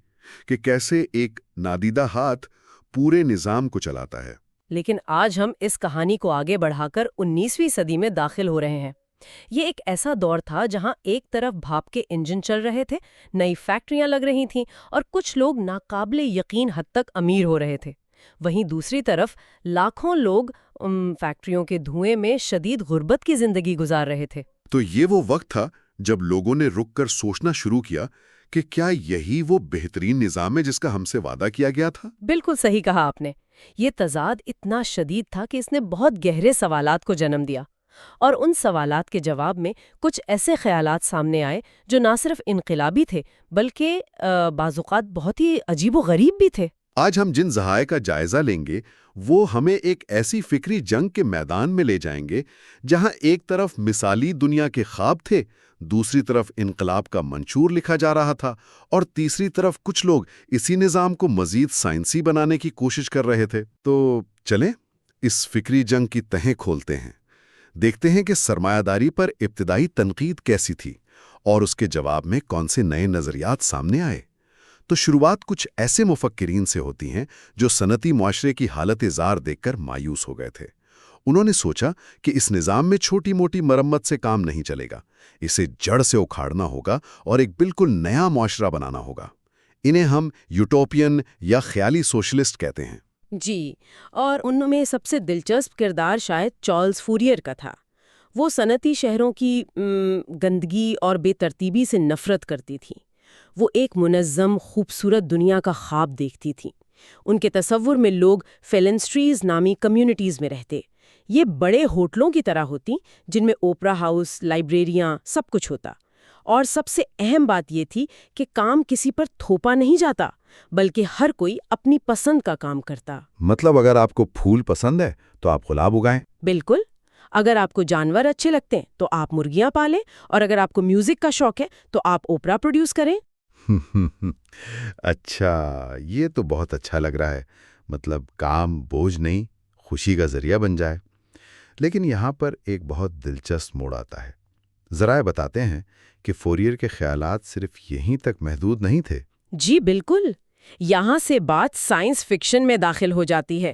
کہ کیسے ایک نادیدہ ہاتھ پورے نظام کو چلاتا ہے۔ لیکن آج ہم اس کہانی کو آگے بڑھا کر 19ویں صدی میں داخل ہو رہے ہیں۔ یہ ایک ایسا دور تھا جہاں ایک طرف بھاپ کے انجن چل رہے تھے، نئی فیکٹریاں لگ رہی تھیں اور کچھ لوگ ناقابل یقین حد تک امیر ہو رہے تھے۔ وہیں دوسری طرف لاکھوں لوگ فیکٹریوں کے دھوئیں میں شدید غربت کی زندگی گزار رہے تھے۔ تو یہ وہ وقت تھا جب لوگوں نے رک کر سوچنا شروع کیا کہ کیا یہی وہ بہترین نظام ہے جس کا ہم سے وعدہ کیا گیا تھا؟ بالکل صحیح کہا آپ نے۔ یہ تضاد اتنا شدید تھا کہ اس نے بہت گہرے سوالات کو جنم دیا۔ اور ان سوالات کے جواب میں کچھ ایسے خیالات سامنے آئے جو نہ صرف انقلابی تھے بلکہ بعض اوقات بہت ہی عجیب و غریب بھی تھے۔ آج ہم جن ذرائع کا جائزہ لیں گے وہ ہمیں ایک ایسی فکری جنگ کے میدان میں لے جائیں گے جہاں ایک طرف مثالی دنیا کے خواب تھے، دوسری طرف انقلاب کا منشور لکھا جا رہا تھا، اور تیسری طرف کچھ لوگ اسی نظام کو مزید سائنسی بنانے کی کوشش کر رہے تھے۔ تو چلیں اس فکری جنگ کی تہیں کھولتے ہیں، دیکھتے ہیں کہ سرمایہ داری پر ابتدائی تنقید کیسی تھی اور اس کے جواب میں کون سے نئے نظریات سامنے آئے۔ تو شروعات کچھ ایسے مفکرین سے ہوتی ہیں جو صنعتی معاشرے کی حالت زار دیکھ کر مایوس ہو گئے تھے۔ انہوں نے سوچا کہ اس نظام میں چھوٹی موٹی مرمت سے کام نہیں چلے گا، اسے جڑ سے اکھاڑنا ہوگا اور ایک بالکل نیا معاشرہ بنانا ہوگا۔ انہیں ہم یوٹوپین یا خیالی سوشلسٹ کہتے ہیں۔ جی، اور ان میں سب سے دلچسپ کردار شاید چارلز فوریر کا تھا۔ وہ صنعتی شہروں کی گندگی اور بے ترتیبی سے نفرت کرتی تھی۔ وہ ایک منظم، خوبصورت دنیا کا خواب دیکھتی تھی۔ ان کے تصور میں لوگ فیلنسٹریز نامی کمیونٹیز میں رہتے۔ یہ بڑے ہوٹلوں کی طرح ہوتی جن میں اوپرا ہاؤس، لائبریریاں، سب کچھ ہوتا۔ اور سب سے اہم بات یہ تھی کہ کام کسی پر تھوپا نہیں جاتا، بلکہ ہر کوئی اپنی پسند کا کام کرتا۔ مطلب اگر آپ کو پھول پسند ہے تو آپ گلاب اگائیں۔ بالکل۔ اگر آپ کو جانور اچھے لگتے ہیں تو آپ مرغیاں پالیں، اور اگر آپ کو میوزک کا شوق ہے تو آپ اوپرا پروڈیوس کریں۔ اچھا، یہ تو بہت اچھا لگ رہا ہے۔ مطلب کام بوجھ نہیں، خوشی کا ذریعہ بن جائے۔ لیکن یہاں پر ایک بہت دلچسپ موڑ آتا ہے۔ ذرائع بتاتے ہیں کہ فوریر کے خیالات صرف یہیں تک محدود نہیں تھے۔ جی بالکل، یہاں سے بات سائنس فکشن میں داخل ہو جاتی ہے۔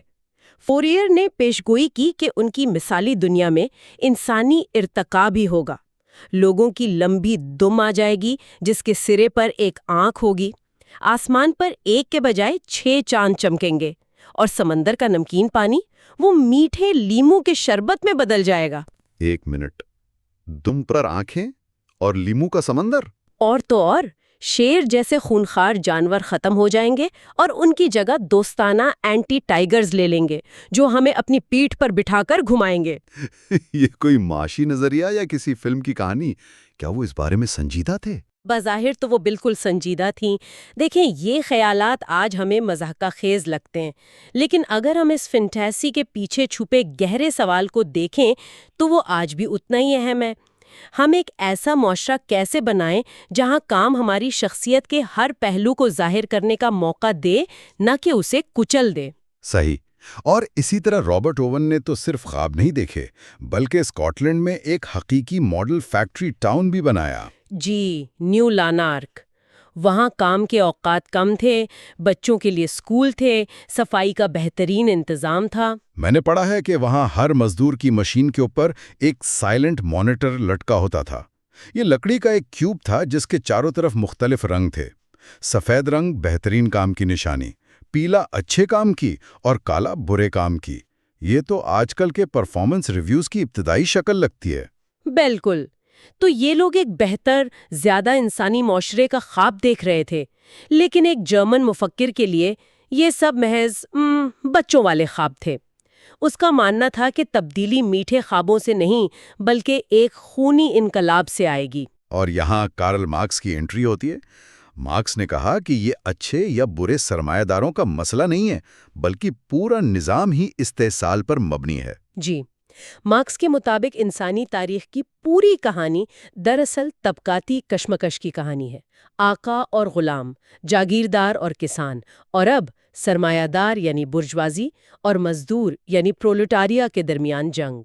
فوریر نے پیشگوئی کی کہ ان کی مثالی دنیا میں انسانی ارتقا بھی ہوگا۔ لوگوں کی لمبی دم آ جائے گی جس کے سرے پر ایک آنکھ ہوگی، آسمان پر ایک کے بجائے 6 چاند چمکیں گے، اور سمندر کا نمکین پانی وہ میٹھے لیموں کے شربت میں بدل جائے گا۔ ایک منٹ، دم پر آنکھیں اور لیمو کا سمندر؟ اور تو اور، شیر جیسے خونخوار جانور ختم ہو جائیں گے اور ان کی جگہ دوستانہ اینٹی ٹائیگرز لے لیں گے جو ہمیں اپنی پیٹھ پر بٹھا کر گھمائیں گے۔ یہ کوئی معاشی نظریہ یا کسی فلم کی کہانی؟ کیا وہ اس بارے میں سنجیدہ تھے؟ بظاہر تو وہ بالکل سنجیدہ تھیں۔ دیکھیں، یہ خیالات آج ہمیں مضحکہ خیز لگتے ہیں، لیکن اگر ہم اس فینٹیسی کے پیچھے چھپے گہرے سوال کو دیکھیں تو وہ آج بھی اتنا ہی اہم ہے۔ ہم ایک ایسا معاشرہ کیسے بنائیں جہاں کام ہماری شخصیت کے ہر پہلو کو ظاہر کرنے کا موقع دے، نہ کہ اسے کچل دے؟ صحیح۔ اور اسی طرح رابرٹ اوون نے تو صرف خواب نہیں دیکھے، بلکہ اسکاٹ لینڈ میں ایک حقیقی ماڈل فیکٹری ٹاؤن بھی بنایا۔ جی، نیو لانارک۔ وہاں کام کے اوقات کم تھے، بچوں کے لیے اسکول تھے، صفائی کا بہترین انتظام تھا۔ میں نے پڑھا ہے کہ وہاں ہر مزدور کی مشین کے اوپر ایک سائلنٹ مانیٹر لٹکا ہوتا تھا۔ یہ لکڑی کا ایک کیوب تھا جس کے چاروں طرف مختلف رنگ تھے۔ سفید رنگ بہترین کام کی نشانی، پیلا اچھے کام کی اور کالا برے کام کی۔ یہ تو آج کل کے پرفارمنس ریویوز کی ابتدائی شکل لگتی ہے۔ بالکل۔ تو یہ لوگ ایک بہتر، زیادہ انسانی معاشرے کا خواب دیکھ رہے تھے، لیکن ایک جرمن مفکر کے لیے یہ سب محض بچوں والے خواب تھے۔ اس کا ماننا تھا کہ تبدیلی میٹھے خوابوں سے نہیں بلکہ ایک خونی انقلاب سے آئے گی۔ اور یہاں کارل مارکس کی انٹری ہوتی ہے۔ مارکس نے کہا کہ یہ اچھے یا برے سرمایہ داروں کا مسئلہ نہیں ہے، بلکہ پورا نظام ہی استحصال پر مبنی ہے۔ جی، مارکس کے مطابق انسانی تاریخ کی پوری کہانی دراصل طبقاتی کشمکش کی کہانی ہے۔ آقا اور غلام، جاگیردار اور کسان، اور اب سرمایہ دار یعنی برجوازی اور مزدور یعنی پرولٹاریا کے درمیان جنگ۔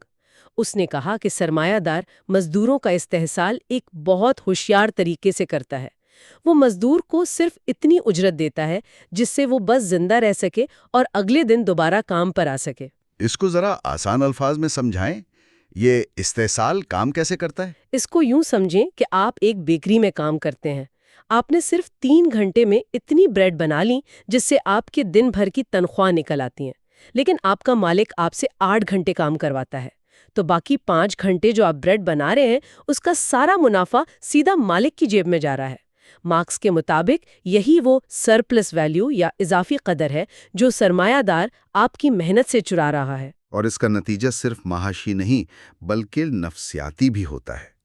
اس نے کہا کہ سرمایہ دار مزدوروں کا استحصال ایک بہت ہوشیار طریقے سے کرتا ہے۔ وہ مزدور کو صرف اتنی اجرت دیتا ہے جس سے وہ بس زندہ رہ سکے اور اگلے دن دوبارہ کام پر آ سکے۔ اس کو ذرا آسان الفاظ میں سمجھائیں، یہ استحصال کام کیسے کرتا ہے؟ اس کو یوں سمجھیں کہ آپ ایک بیکری میں کام کرتے ہیں۔ آپ نے صرف 3 گھنٹے میں اتنی بریڈ بنا لی جس سے آپ کے دن بھر کی تنخواہ نکل آتی ہیں، لیکن آپ کا مالک آپ سے 8 گھنٹے کام کرواتا ہے۔ تو باقی 5 گھنٹے جو آپ بریڈ بنا رہے ہیں اس کا سارا منافع سیدھا مالک کی جیب میں جا رہا ہے۔ مارکس کے مطابق یہی وہ سرپلس ویلیو یا اضافی قدر ہے جو سرمایہ دار آپ کی محنت سے چرا رہا ہے۔ اور اس کا نتیجہ صرف معاشی نہیں بلکہ نفسیاتی بھی ہوتا ہے۔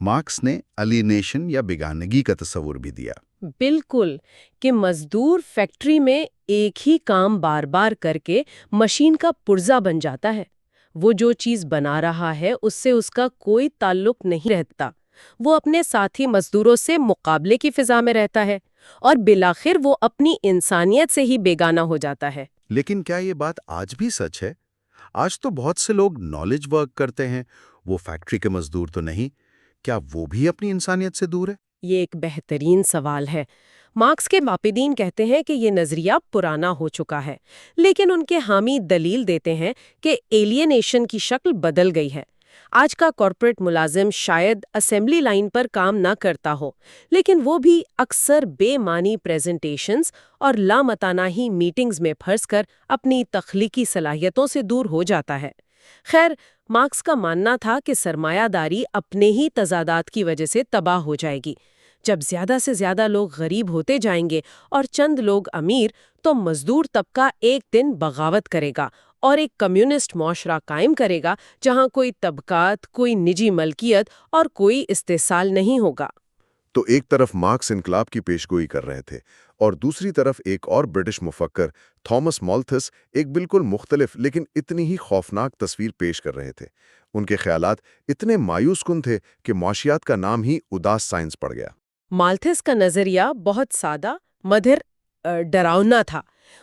مارکس نے الینیشن یا بیگانگی کا تصور بھی دیا۔ بالکل، کہ مزدور فیکٹری میں ایک ہی کام بار بار کر کے مشین کا پرزہ بن جاتا ہے۔ وہ جو چیز بنا رہا ہے اس سے اس کا کوئی تعلق نہیں رہتا۔ وہ اپنے ساتھی مزدوروں سے مقابلے کی فضا میں رہتا ہے اور بالآخر وہ اپنی انسانیت سے ہی بیگانہ ہو جاتا ہے۔ لیکن کیا یہ بات آج بھی سچ ہے؟ آج تو بہت سے لوگ نالج ورک کرتے ہیں، وہ فیکٹری کے مزدور تو نہیں۔ کیا وہ بھی اپنی انسانیت سے دور ہے؟ یہ ایک بہترین سوال ہے۔ مارکس کے واپدین کہتے ہیں کہ یہ نظریہ پرانا ہو چکا ہے، لیکن ان کے حامی دلیل دیتے ہیں کہ ایلینیشن کی شکل بدل گئی ہے۔ آج کا کارپوریٹ ملازم شاید اسمبلی لائن پر کام نہ کرتا ہو، لیکن وہ بھی اکثر بے معنی پریزنٹیشنز اور لامتناہی میٹنگز میں پھنس کر اپنی تخلیقی صلاحیتوں سے دور ہو جاتا ہے۔ خیر، مارکس کا ماننا تھا کہ سرمایہ داری اپنے ہی تضادات کی وجہ سے تباہ ہو جائے گی۔ جب زیادہ سے زیادہ لوگ غریب ہوتے جائیں گے اور چند لوگ امیر، تو مزدور طبقہ ایک دن بغاوت کرے گا اور ایک کمیونسٹ معاشرہ قائم کرے گا جہاں کوئی طبقات، کوئی نجی ملکیت اور کوئی استحصال نہیں ہوگا۔ تو ایک طرف مارکس انقلاب کی پیشگوئی کر رہے تھے اور دوسری طرف ایک اور برٹش مفکر تھامس مالتھس ایک بالکل مختلف لیکن اتنی ہی خوفناک تصویر پیش کر رہے تھے۔ ان کے خیالات اتنے مایوس کن تھے کہ معاشیات کا نام ہی اداس سائنس پڑ گیا۔ مالتھس کا نظریہ بہت سادہ، مدھر، ڈراؤنا تھا۔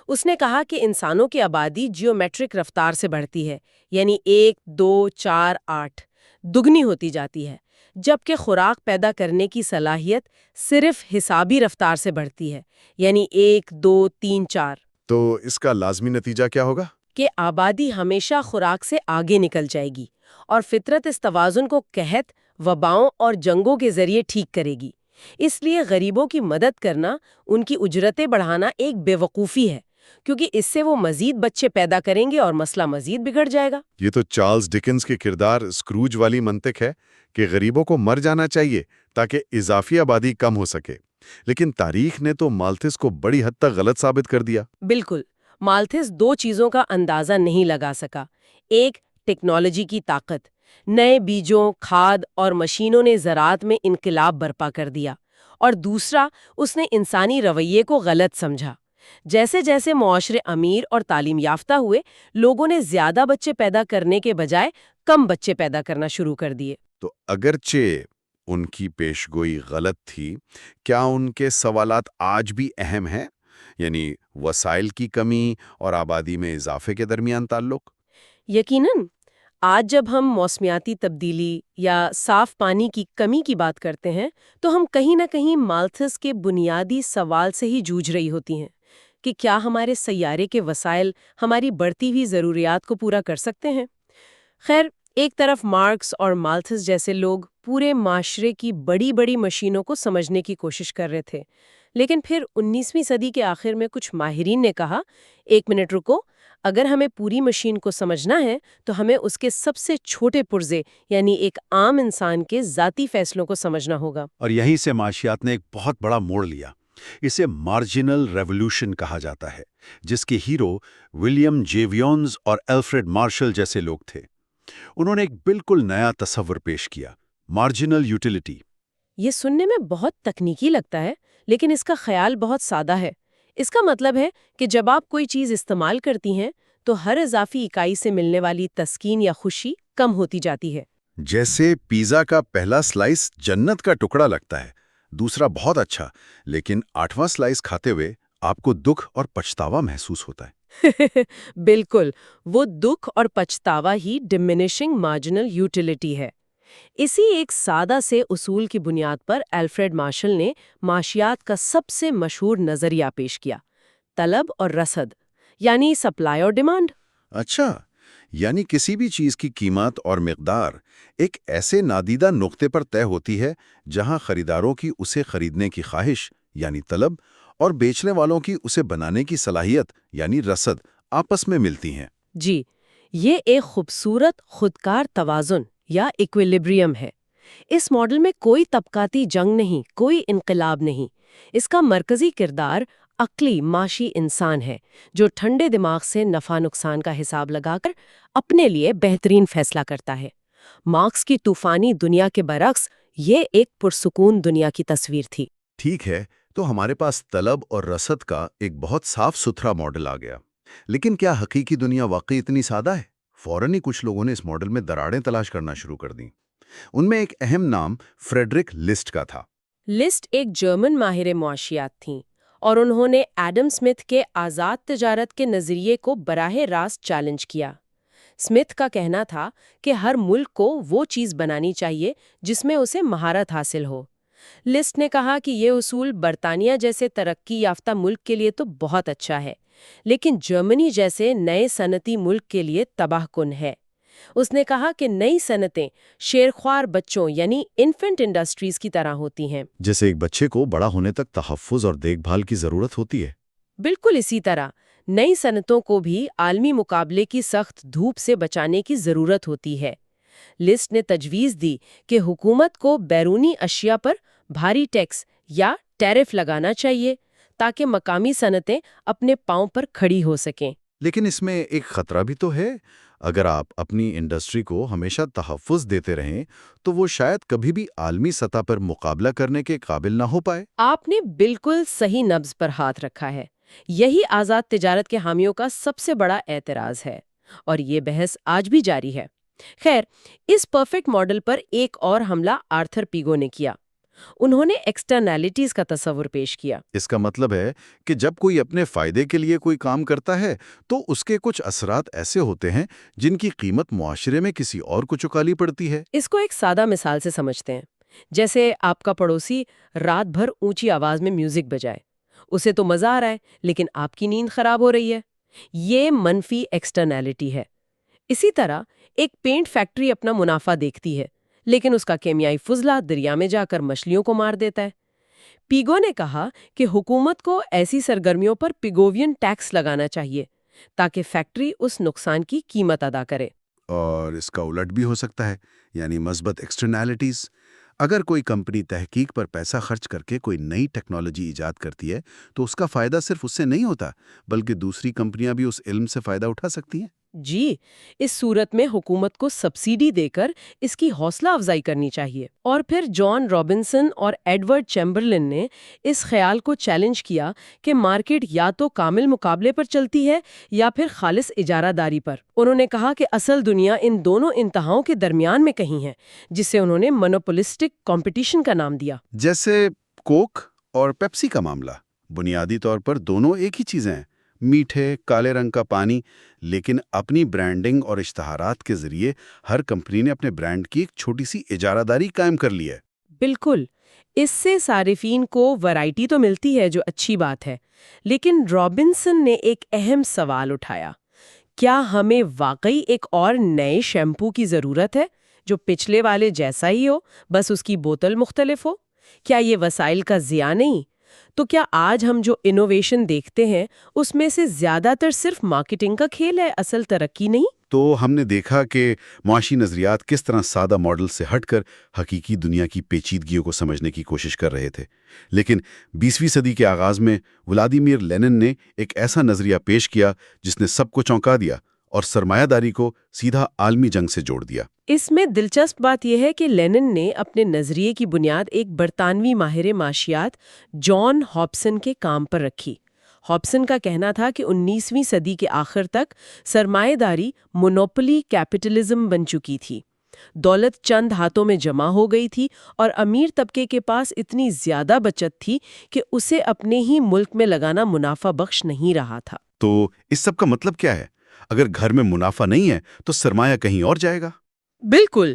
اس نے کہا کہ انسانوں کی آبادی جیومیٹرک رفتار سے بڑھتی ہے، یعنی 1، 2، 4، 8 دگنی ہوتی جاتی ہے، جبکہ خوراک پیدا کرنے کی صلاحیت صرف حسابی رفتار سے بڑھتی ہے، یعنی 1، 2، 3، 4۔ تو اس کا لازمی نتیجہ کیا ہوگا؟ کہ آبادی ہمیشہ خوراک سے آگے نکل جائے گی اور فطرت اس توازن کو قحط، وباؤں اور جنگوں کے ذریعے ٹھیک کرے گی۔ اس لیے غریبوں کی مدد کرنا، ان کی اجرتیں بڑھانا ایک بے وقوفی ہے، کیونکہ اس سے وہ مزید بچے پیدا کریں گے اور مسئلہ مزید بگڑ جائے گا۔ یہ تو چارلز ڈکنز کے کردار اسکروج والی منطق ہے کہ غریبوں کو مر جانا چاہیے تاکہ اضافی آبادی کم ہو سکے۔ لیکن تاریخ نے تو مالتھس کو بڑی حد تک غلط ثابت کر دیا۔ بالکل، مالتھس دو چیزوں کا اندازہ نہیں لگا سکا۔ ایک، ٹیکنالوجی کی طاقت، نئے بیجوں، کھاد اور مشینوں نے زراعت میں انقلاب برپا کر دیا، اور دوسرا، اس نے انسانی رویے کو غلط سمجھا۔ جیسے جیسے معاشرے امیر اور تعلیم یافتہ ہوئے، لوگوں نے زیادہ بچے پیدا کرنے کے بجائے کم بچے پیدا کرنا شروع کر دیے۔ تو اگرچہ ان کی پیشگوئی غلط تھی، کیا ان کے سوالات آج بھی اہم ہیں؟ یعنی وسائل کی کمی اور آبادی میں اضافے کے درمیان تعلق؟ یقیناً، آج جب ہم موسمیاتی تبدیلی یا صاف پانی کی کمی کی بات کرتے ہیں تو ہم کہیں نہ کہیں مالتھس کے بنیادی سوال سے ہی جوجھ رہی ہوتی ہیں کہ کیا ہمارے سیارے کے وسائل ہماری بڑھتی ہوئی ضروریات کو پورا کر سکتے ہیں۔ خیر، ایک طرف مارکس اور مالتھس جیسے لوگ پورے معاشرے کی بڑی بڑی مشینوں کو سمجھنے کی کوشش کر رہے تھے، لیکن پھر 19ویں صدی کے آخر میں کچھ ماہرین نے کہا، ایک منٹ رکو، اگر ہمیں پوری مشین کو سمجھنا ہے تو ہمیں اس کے سب سے چھوٹے پرزے یعنی ایک عام انسان کے ذاتی فیصلوں کو سمجھنا ہوگا۔ اور یہیں سے معاشیات نے ایک بہت بڑا موڑ لیا۔ اسے مارجنل ریولوشن کہا جاتا ہے، جس کے ہیرو ولیم جیویونز اور الفریڈ مارشل جیسے لوگ تھے۔ انہوں نے ایک بالکل نیا تصور پیش کیا، مارجنل یوٹیلیٹی۔ یہ سننے میں بہت تکنیکی لگتا ہے، لیکن اس کا خیال بہت سادہ ہے۔ اس کا مطلب ہے کہ جب آپ کوئی چیز استعمال کرتی ہیں تو ہر اضافی اکائی سے ملنے والی تسکین یا خوشی کم ہوتی جاتی ہے۔ جیسے پیزا کا پہلا سلائس جنت کا ٹکڑا لگتا ہے، دوسرا بہت اچھا، لیکن 8واں سلائس کھاتے ہوئے آپ کو دکھ اور پچھتاوا محسوس ہوتا ہے۔ بالکل، وہ دکھ اور پچھتاوا ہی ڈیمینشنگ مارجنل یوٹیلیٹی ہے۔ اسی ایک سادہ سے اصول کی بنیاد پر الفریڈ مارشل نے معاشیات کا سب سے مشہور نظریہ پیش کیا، طلب اور رسد، یعنی سپلائی اور ڈیمانڈ۔ اچھا، یعنی کسی بھی چیز کی قیمت اور مقدار ایک ایسے نادیدہ نقطے پر طے ہوتی ہے جہاں خریداروں کی اسے خریدنے کی خواہش یعنی طلب اور بیچنے والوں کی اسے بنانے کی صلاحیت یعنی رسد آپس میں ملتی ہیں۔ جی، یہ ایک خوبصورت خودکار توازن یا ایکویلیبریم ہے۔ اس ماڈل میں کوئی طبقاتی جنگ نہیں، کوئی انقلاب نہیں۔ اس کا مرکزی کردار عقلی معاشی انسان ہے جو ٹھنڈے دماغ سے نفع نقصان کا حساب لگا کر اپنے لیے بہترین فیصلہ کرتا ہے۔ مارکس کی طوفانی دنیا کے برعکس یہ ایک پرسکون دنیا کی تصویر تھی۔ ٹھیک ہے، تو ہمارے پاس طلب اور رسد کا ایک بہت صاف ستھرا ماڈل آ گیا، لیکن کیا حقیقی دنیا واقعی اتنی سادہ ہے؟ فوراً ہی کچھ لوگوں نے اس ماڈل میں دراڑیں تلاش کرنا شروع کر دیں۔ ان میں ایک اہم نام فریڈرک لسٹ کا تھا۔ لسٹ ایک جرمن ماہر معاشیات تھیں اور انہوں نے ایڈم اسمتھ کے آزاد تجارت کے نظریے کو براہ راست چیلنج کیا۔ اسمتھ کا کہنا تھا کہ ہر ملک کو وہ چیز بنانی چاہیے جس میں اسے مہارت حاصل ہو۔ لسٹ نے کہا کہ یہ اصول برطانیہ جیسے ترقی یافتہ ملک کے لیے تو بہت اچھا ہے، لیکن جرمنی جیسے نئے صنعتی ملک کے لیے تباہ کن ہے۔ اس نے کہا کہ نئی صنعتیں شیرخوار بچوں یعنی انفنٹ انڈسٹریز کی طرح ہوتی ہیں، جیسے ایک بچے کو بڑا ہونے تک تحفظ اور دیکھ بھال کی ضرورت ہوتی ہے۔ بالکل اسی طرح نئی صنعتوں کو بھی عالمی مقابلے کی سخت دھوپ سے بچانے کی ضرورت ہوتی ہے۔ لسٹ نے تجویز دی کہ حکومت کو بیرونی اشیاء پر بھاری ٹیکس یا ٹیرف لگانا چاہیے تاکہ مقامی صنعتیں اپنے پاؤں پر کھڑی ہو سکیں۔ لیکن اس میں ایک خطرہ بھی تو ہے۔ اگر آپ اپنی انڈسٹری کو ہمیشہ تحفظ دیتے رہیں تو وہ شاید کبھی بھی عالمی سطح پر مقابلہ کرنے کے قابل نہ ہو پائے۔ آپ نے بالکل صحیح نبض پر ہاتھ رکھا ہے۔ یہی آزاد تجارت کے حامیوں کا سب سے بڑا اعتراض ہے اور یہ بحث آج بھی جاری ہے۔ خیر، اس پرفیکٹ ماڈل پر ایک اور حملہ آرتھر پیگو نے کیا۔ انہوں نے ایکسٹرنیلٹیز کا تصور پیش کیا۔ اس کا مطلب ہے کہ جب کوئی اپنے فائدے کے لیے کوئی کام کرتا ہے تو اس کے کچھ اثرات ایسے ہوتے ہیں جن کی قیمت معاشرے میں کسی اور کو چکانی پڑتی ہے۔ اس کو ایک سادہ مثال سے سمجھتے ہیں، جیسے آپ کا پڑوسی رات بھر اونچی آواز میں میوزک بجائے، اسے تو مزہ آ رہا ہے لیکن آپ کی نیند خراب ہو رہی ہے۔ یہ منفی ایکسٹرنیلٹی ہے۔ اسی طرح ایک پینٹ فیکٹری اپنا منافع دیکھتی ہے لیکن اس کا کیمیائی فضلہ دریا میں جا کر مچھلیوں کو مار دیتا ہے۔ پیگو نے کہا کہ حکومت کو ایسی سرگرمیوں پر پیگووین ٹیکس لگانا چاہیے تاکہ فیکٹری اس نقصان کی قیمت ادا کرے۔ اور اس کا الٹ بھی ہو سکتا ہے، یعنی مثبت ایکسٹرنیلٹیز۔ اگر کوئی کمپنی تحقیق پر پیسہ خرچ کر کے کوئی نئی ٹیکنالوجی ایجاد کرتی ہے تو اس کا فائدہ صرف اس سے نہیں ہوتا بلکہ دوسری کمپنیاں بھی اس علم سے فائدہ اٹھا سکتی ہیں۔ جی، اس صورت میں حکومت کو سبسڈی دے کر اس کی حوصلہ افزائی کرنی چاہیے۔ اور پھر جان رابنسن اور ایڈورڈ چیمبرلن نے اس خیال کو چیلنج کیا کہ مارکیٹ یا تو کامل مقابلے پر چلتی ہے یا پھر خالص اجارہ داری پر۔ انہوں نے کہا کہ اصل دنیا ان دونوں انتہاؤں کے درمیان میں کہیں ہے، جسے انہوں نے مونوپولسٹک کمپٹیشن کا نام دیا۔ جیسے کوک اور پیپسی کا معاملہ، بنیادی طور پر دونوں ایک ہی چیزیں ہیں، میٹھے کالے رنگ کا پانی، لیکن اپنی برانڈنگ اور اشتہارات کے ذریعے ہر کمپنی نے اپنے برانڈ کی ایک چھوٹی سی اجارہ داری قائم کر لی ہے۔ بالکل، اس سے صارفین کو ورائٹی تو ملتی ہے جو اچھی بات ہے، لیکن رابنسن نے ایک اہم سوال اٹھایا، کیا ہمیں واقعی ایک اور نئے شیمپو کی ضرورت ہے جو پچھلے والے جیسا ہی ہو، بس اس کی بوتل مختلف ہو؟ کیا یہ وسائل کا ضیاع نہیں؟ تو کیا آج ہم جو انوویشن دیکھتے ہیں اس میں سے زیادہ تر صرف مارکیٹنگ کا کھیل ہے، اصل ترقی نہیں؟ تو ہم نے دیکھا کہ معاشی نظریات کس طرح سادہ ماڈل سے ہٹ کر حقیقی دنیا کی پیچیدگیوں کو سمجھنے کی کوشش کر رہے تھے، لیکن 20ویں صدی کے آغاز میں ولادیمیر لینن نے ایک ایسا نظریہ پیش کیا جس نے سب کو چونکا دیا اور سرمایہ داری کو سیدھا عالمی جنگ سے جوڑ دیا۔ اس میں دلچسپ بات یہ ہے کہ لینن نے اپنے نظریے کی بنیاد ایک برطانوی ماہر معاشیات جان ہابسن کے کام پر رکھی۔ ہابسن کا کہنا تھا کہ 19ویں صدی کے آخر تک سرمایہ داری مونوپولی کیپٹلزم بن چکی تھی۔ دولت چند ہاتھوں میں جمع ہو گئی تھی اور امیر طبقے کے پاس اتنی زیادہ بچت تھی کہ اسے اپنے ہی ملک میں لگانا منافع بخش نہیں رہا تھا۔ تو اس سب کا مطلب کیا ہے؟ اگر گھر میں منافع نہیں ہے تو سرمایہ کہیں اور جائے گا۔ بالکل،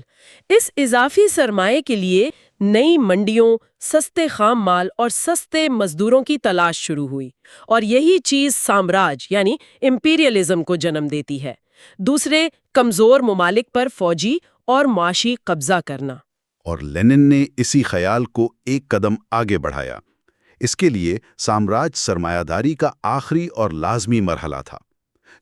اس اضافی سرمایے کے لیے نئی منڈیوں، سستے خام مال اور سستے مزدوروں کی تلاش شروع ہوئی، اور یہی چیز سامراج یعنی امپیریلزم کو جنم دیتی ہے، دوسرے کمزور ممالک پر فوجی اور معاشی قبضہ کرنا۔ اور لینن نے اسی خیال کو ایک قدم آگے بڑھایا۔ اس کے لیے سامراج سرمایہ داری کا آخری اور لازمی مرحلہ تھا۔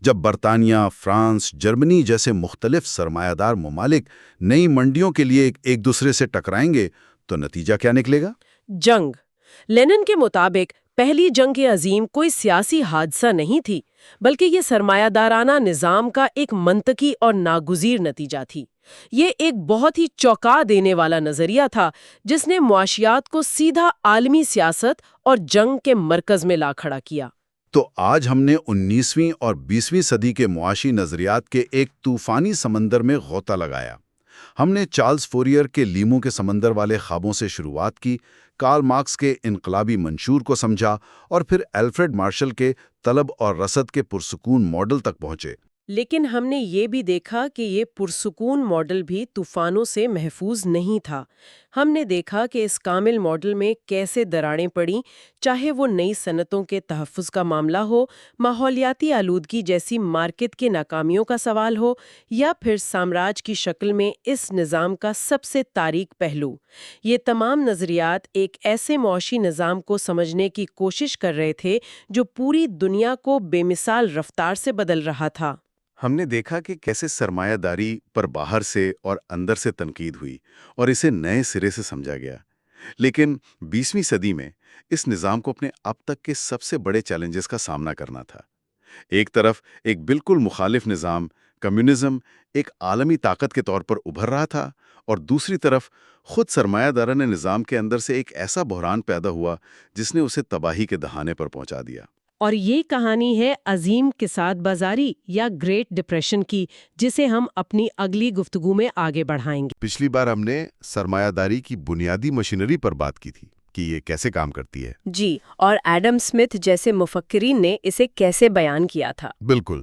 جب برطانیہ، فرانس، جرمنی جیسے مختلف سرمایہ دار ممالک نئی منڈیوں کے لیے ایک دوسرے سے ٹکرائیں گے تو نتیجہ کیا نکلے گا؟ جنگ۔ لینن کے مطابق پہلی جنگ عظیم کوئی سیاسی حادثہ نہیں تھی، بلکہ یہ سرمایہ دارانہ نظام کا ایک منطقی اور ناگزیر نتیجہ تھی۔ یہ ایک بہت ہی چونکا دینے والا نظریہ تھا جس نے معاشیات کو سیدھا عالمی سیاست اور جنگ کے مرکز میں لا کھڑا کیا۔ تو آج ہم نے 19ویں اور 20ویں صدی کے معاشی نظریات کے ایک طوفانی سمندر میں غوطہ لگایا۔ ہم نے چارلز فوریر کے لیمو کے سمندر والے خوابوں سے شروعات کی، کارل مارکس کے انقلابی منشور کو سمجھا اور پھر الفریڈ مارشل کے طلب اور رسد کے پرسکون ماڈل تک پہنچے۔ لیکن ہم نے یہ بھی دیکھا کہ یہ پرسکون ماڈل بھی طوفانوں سے محفوظ نہیں تھا۔ ہم نے دیکھا کہ اس کامل ماڈل میں کیسے دراڑیں پڑیں، چاہے وہ نئی صنعتوں کے تحفظ کا معاملہ ہو، ماحولیاتی آلودگی جیسی مارکیٹ کے ناکامیوں کا سوال ہو، یا پھر سامراج کی شکل میں اس نظام کا سب سے تاریک پہلو۔ یہ تمام نظریات ایک ایسے معاشی نظام کو سمجھنے کی کوشش کر رہے تھے جو پوری دنیا کو بے مثال رفتار سے بدل رہا تھا۔ ہم نے دیکھا کہ کیسے سرمایہ داری پر باہر سے اور اندر سے تنقید ہوئی اور اسے نئے سرے سے سمجھا گیا، لیکن 20ویں صدی میں اس نظام کو اپنے اب تک کے سب سے بڑے چیلنجز کا سامنا کرنا تھا۔ ایک طرف ایک بالکل مخالف نظام کمیونزم ایک عالمی طاقت کے طور پر ابھر رہا تھا، اور دوسری طرف خود سرمایہ دارانہ نظام کے اندر سے ایک ایسا بحران پیدا ہوا جس نے اسے تباہی کے دہانے پر پہنچا دیا۔ اور یہ کہانی ہے عظیم کساد بازاری یا گریٹ ڈپریشن کی، جسے ہم اپنی اگلی گفتگو میں آگے بڑھائیں گے۔ پچھلی بار ہم نے سرمایہ داری کی بنیادی مشینری پر بات کی تھی کہ یہ کیسے کام کرتی ہے۔ جی، اور ایڈم اسمتھ جیسے مفکرین نے اسے کیسے بیان کیا تھا۔ بالکل،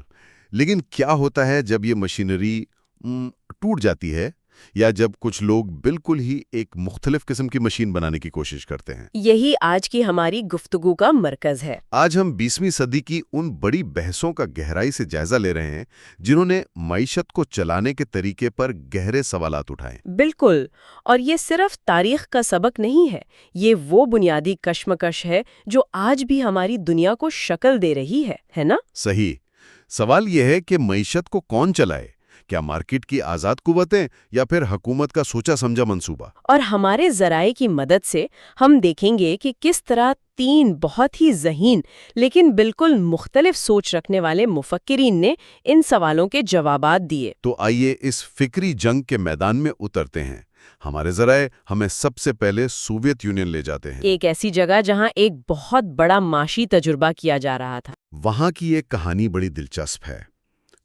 لیکن کیا ہوتا ہے جب یہ مشینری ٹوٹ جاتی ہے، یا جب کچھ لوگ بالکل ہی ایک مختلف قسم کی مشین بنانے کی کوشش کرتے ہیں؟ یہی آج کی ہماری گفتگو کا مرکز ہے۔ آج ہم 20ویں صدی کی ان بڑی بحثوں کا گہرائی سے جائزہ لے رہے ہیں جنہوں نے معیشت کو چلانے کے طریقے پر گہرے سوالات اٹھائے۔ بالکل، اور یہ صرف تاریخ کا سبق نہیں ہے، یہ وہ بنیادی کشمکش ہے جو آج بھی ہماری دنیا کو شکل دے رہی ہے نا؟ صحیح۔ سوال یہ ہے کہ معیشت کو کون چلائے؟ کیا مارکیٹ کی آزاد قوتیں یا پھر حکومت کا سوچا سمجھا منصوبہ؟ اور ہمارے ذرائع کی مدد سے ہم دیکھیں گے کہ کس طرح تین بہت ہی ذہین لیکن بالکل مختلف سوچ رکھنے والے مفکرین نے ان سوالوں کے جوابات دیے۔ تو آئیے اس فکری جنگ کے میدان میں اترتے ہیں۔ ہمارے ذرائع ہمیں سب سے پہلے سوویت یونین لے جاتے ہیں، ایک ایسی جگہ جہاں ایک بہت بڑا معاشی تجربہ کیا جا رہا تھا۔ وہاں کی ایک کہانی بڑی دلچسپ ہے۔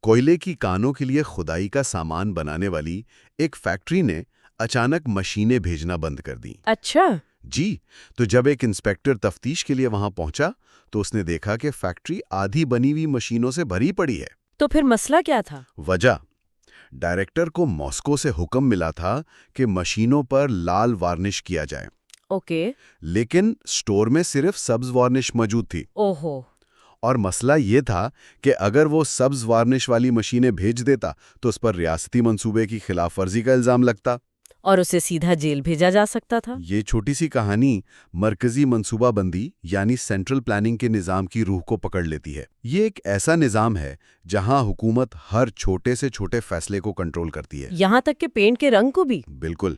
کوئلے کی کانوں کے لیے کھدائی کا سامان بنانے والی ایک فیکٹری نے اچانک مشینیں بھیجنا بند کر دیں۔ اچھا۔ جی، تو جب ایک انسپیکٹر تفتیش کے لیے وہاں پہنچا تو اس نے دیکھا کہ فیکٹری آدھی بنی ہوئی مشینوں سے بھری پڑی ہے۔ تو پھر مسئلہ کیا تھا؟ وجہ، ڈائریکٹر کو ماسکو سے حکم ملا تھا کہ مشینوں پر لال وارنش کیا جائے۔ اوکے۔ لیکن سٹور میں صرف سبز وارنش موجود تھی۔ اوہو۔ اور مسئلہ یہ تھا کہ اگر وہ سبز وارنش والی مشینیں بھیج دیتا تو اس پر ریاستی منصوبے کی خلاف ورزی کا الزام لگتا اور اسے سیدھا جیل بھیجا جا سکتا تھا۔ یہ چھوٹی سی کہانی مرکزی منصوبہ بندی یعنی سینٹرل پلاننگ کے نظام کی روح کو پکڑ لیتی ہے۔ یہ ایک ایسا نظام ہے جہاں حکومت ہر چھوٹے سے چھوٹے فیصلے کو کنٹرول کرتی ہے، یہاں تک کہ پینٹ کے رنگ کو بھی۔ بالکل۔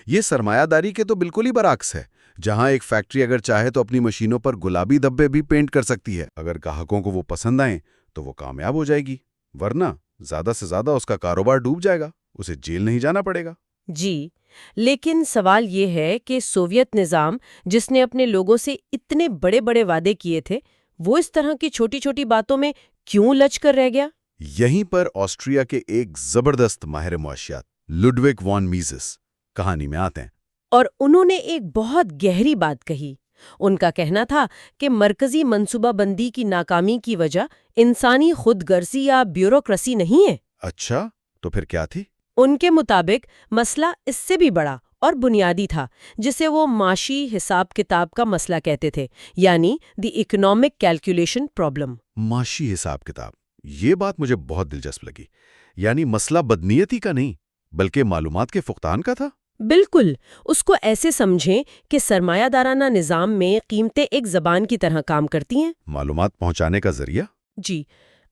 یہ سرمایہ داری کے تو بالکل ہی برعکس ہے، جہاں ایک فیکٹری اگر چاہے تو اپنی مشینوں پر گلابی دھبے بھی پینٹ کر سکتی ہے۔ اگر گاہکوں کو وہ پسند آئیں تو وہ کامیاب ہو جائے گی، ورنہ زیادہ سے زیادہ اس کا کاروبار ڈوب جائے گا، اسے جیل نہیں جانا پڑے گا۔ جی، لیکن سوال یہ ہے کہ سوویت نظام جس نے اپنے لوگوں سے اتنے بڑے بڑے وعدے کیے تھے، وہ اس طرح کی چھوٹی چھوٹی باتوں میں کیوں لچ کر رہ گیا؟ یہیں پر آسٹریا کے ایک زبردست ماہر معاشیات لڈوگ وان میزس کہانی میں آتے ہیں، اور انہوں نے ایک بہت گہری بات کہی۔ ان کا کہنا تھا کہ مرکزی منصوبہ بندی کی ناکامی کی وجہ انسانی خود غرضی یا بیوروکریسی نہیں ہے۔ اچھا، تو پھر کیا تھی؟ ان کے مطابق مسئلہ اس سے بھی بڑا اور بنیادی تھا، جسے وہ معاشی حساب کتاب کا مسئلہ کہتے تھے، یعنی دی اکنامک کیلکولیشن پرابلم۔ معاشی حساب کتاب، یہ بات مجھے بہت دلچسپ لگی۔ یعنی مسئلہ بدنیتی کا نہیں بلکہ معلومات کے فقدان کا تھا۔ بالکل، اس کو ایسے سمجھیں کہ سرمایہ دارانہ نظام میں قیمتیں ایک زبان کی طرح کام کرتی ہیں۔ معلومات پہنچانے کا ذریعہ؟ جی،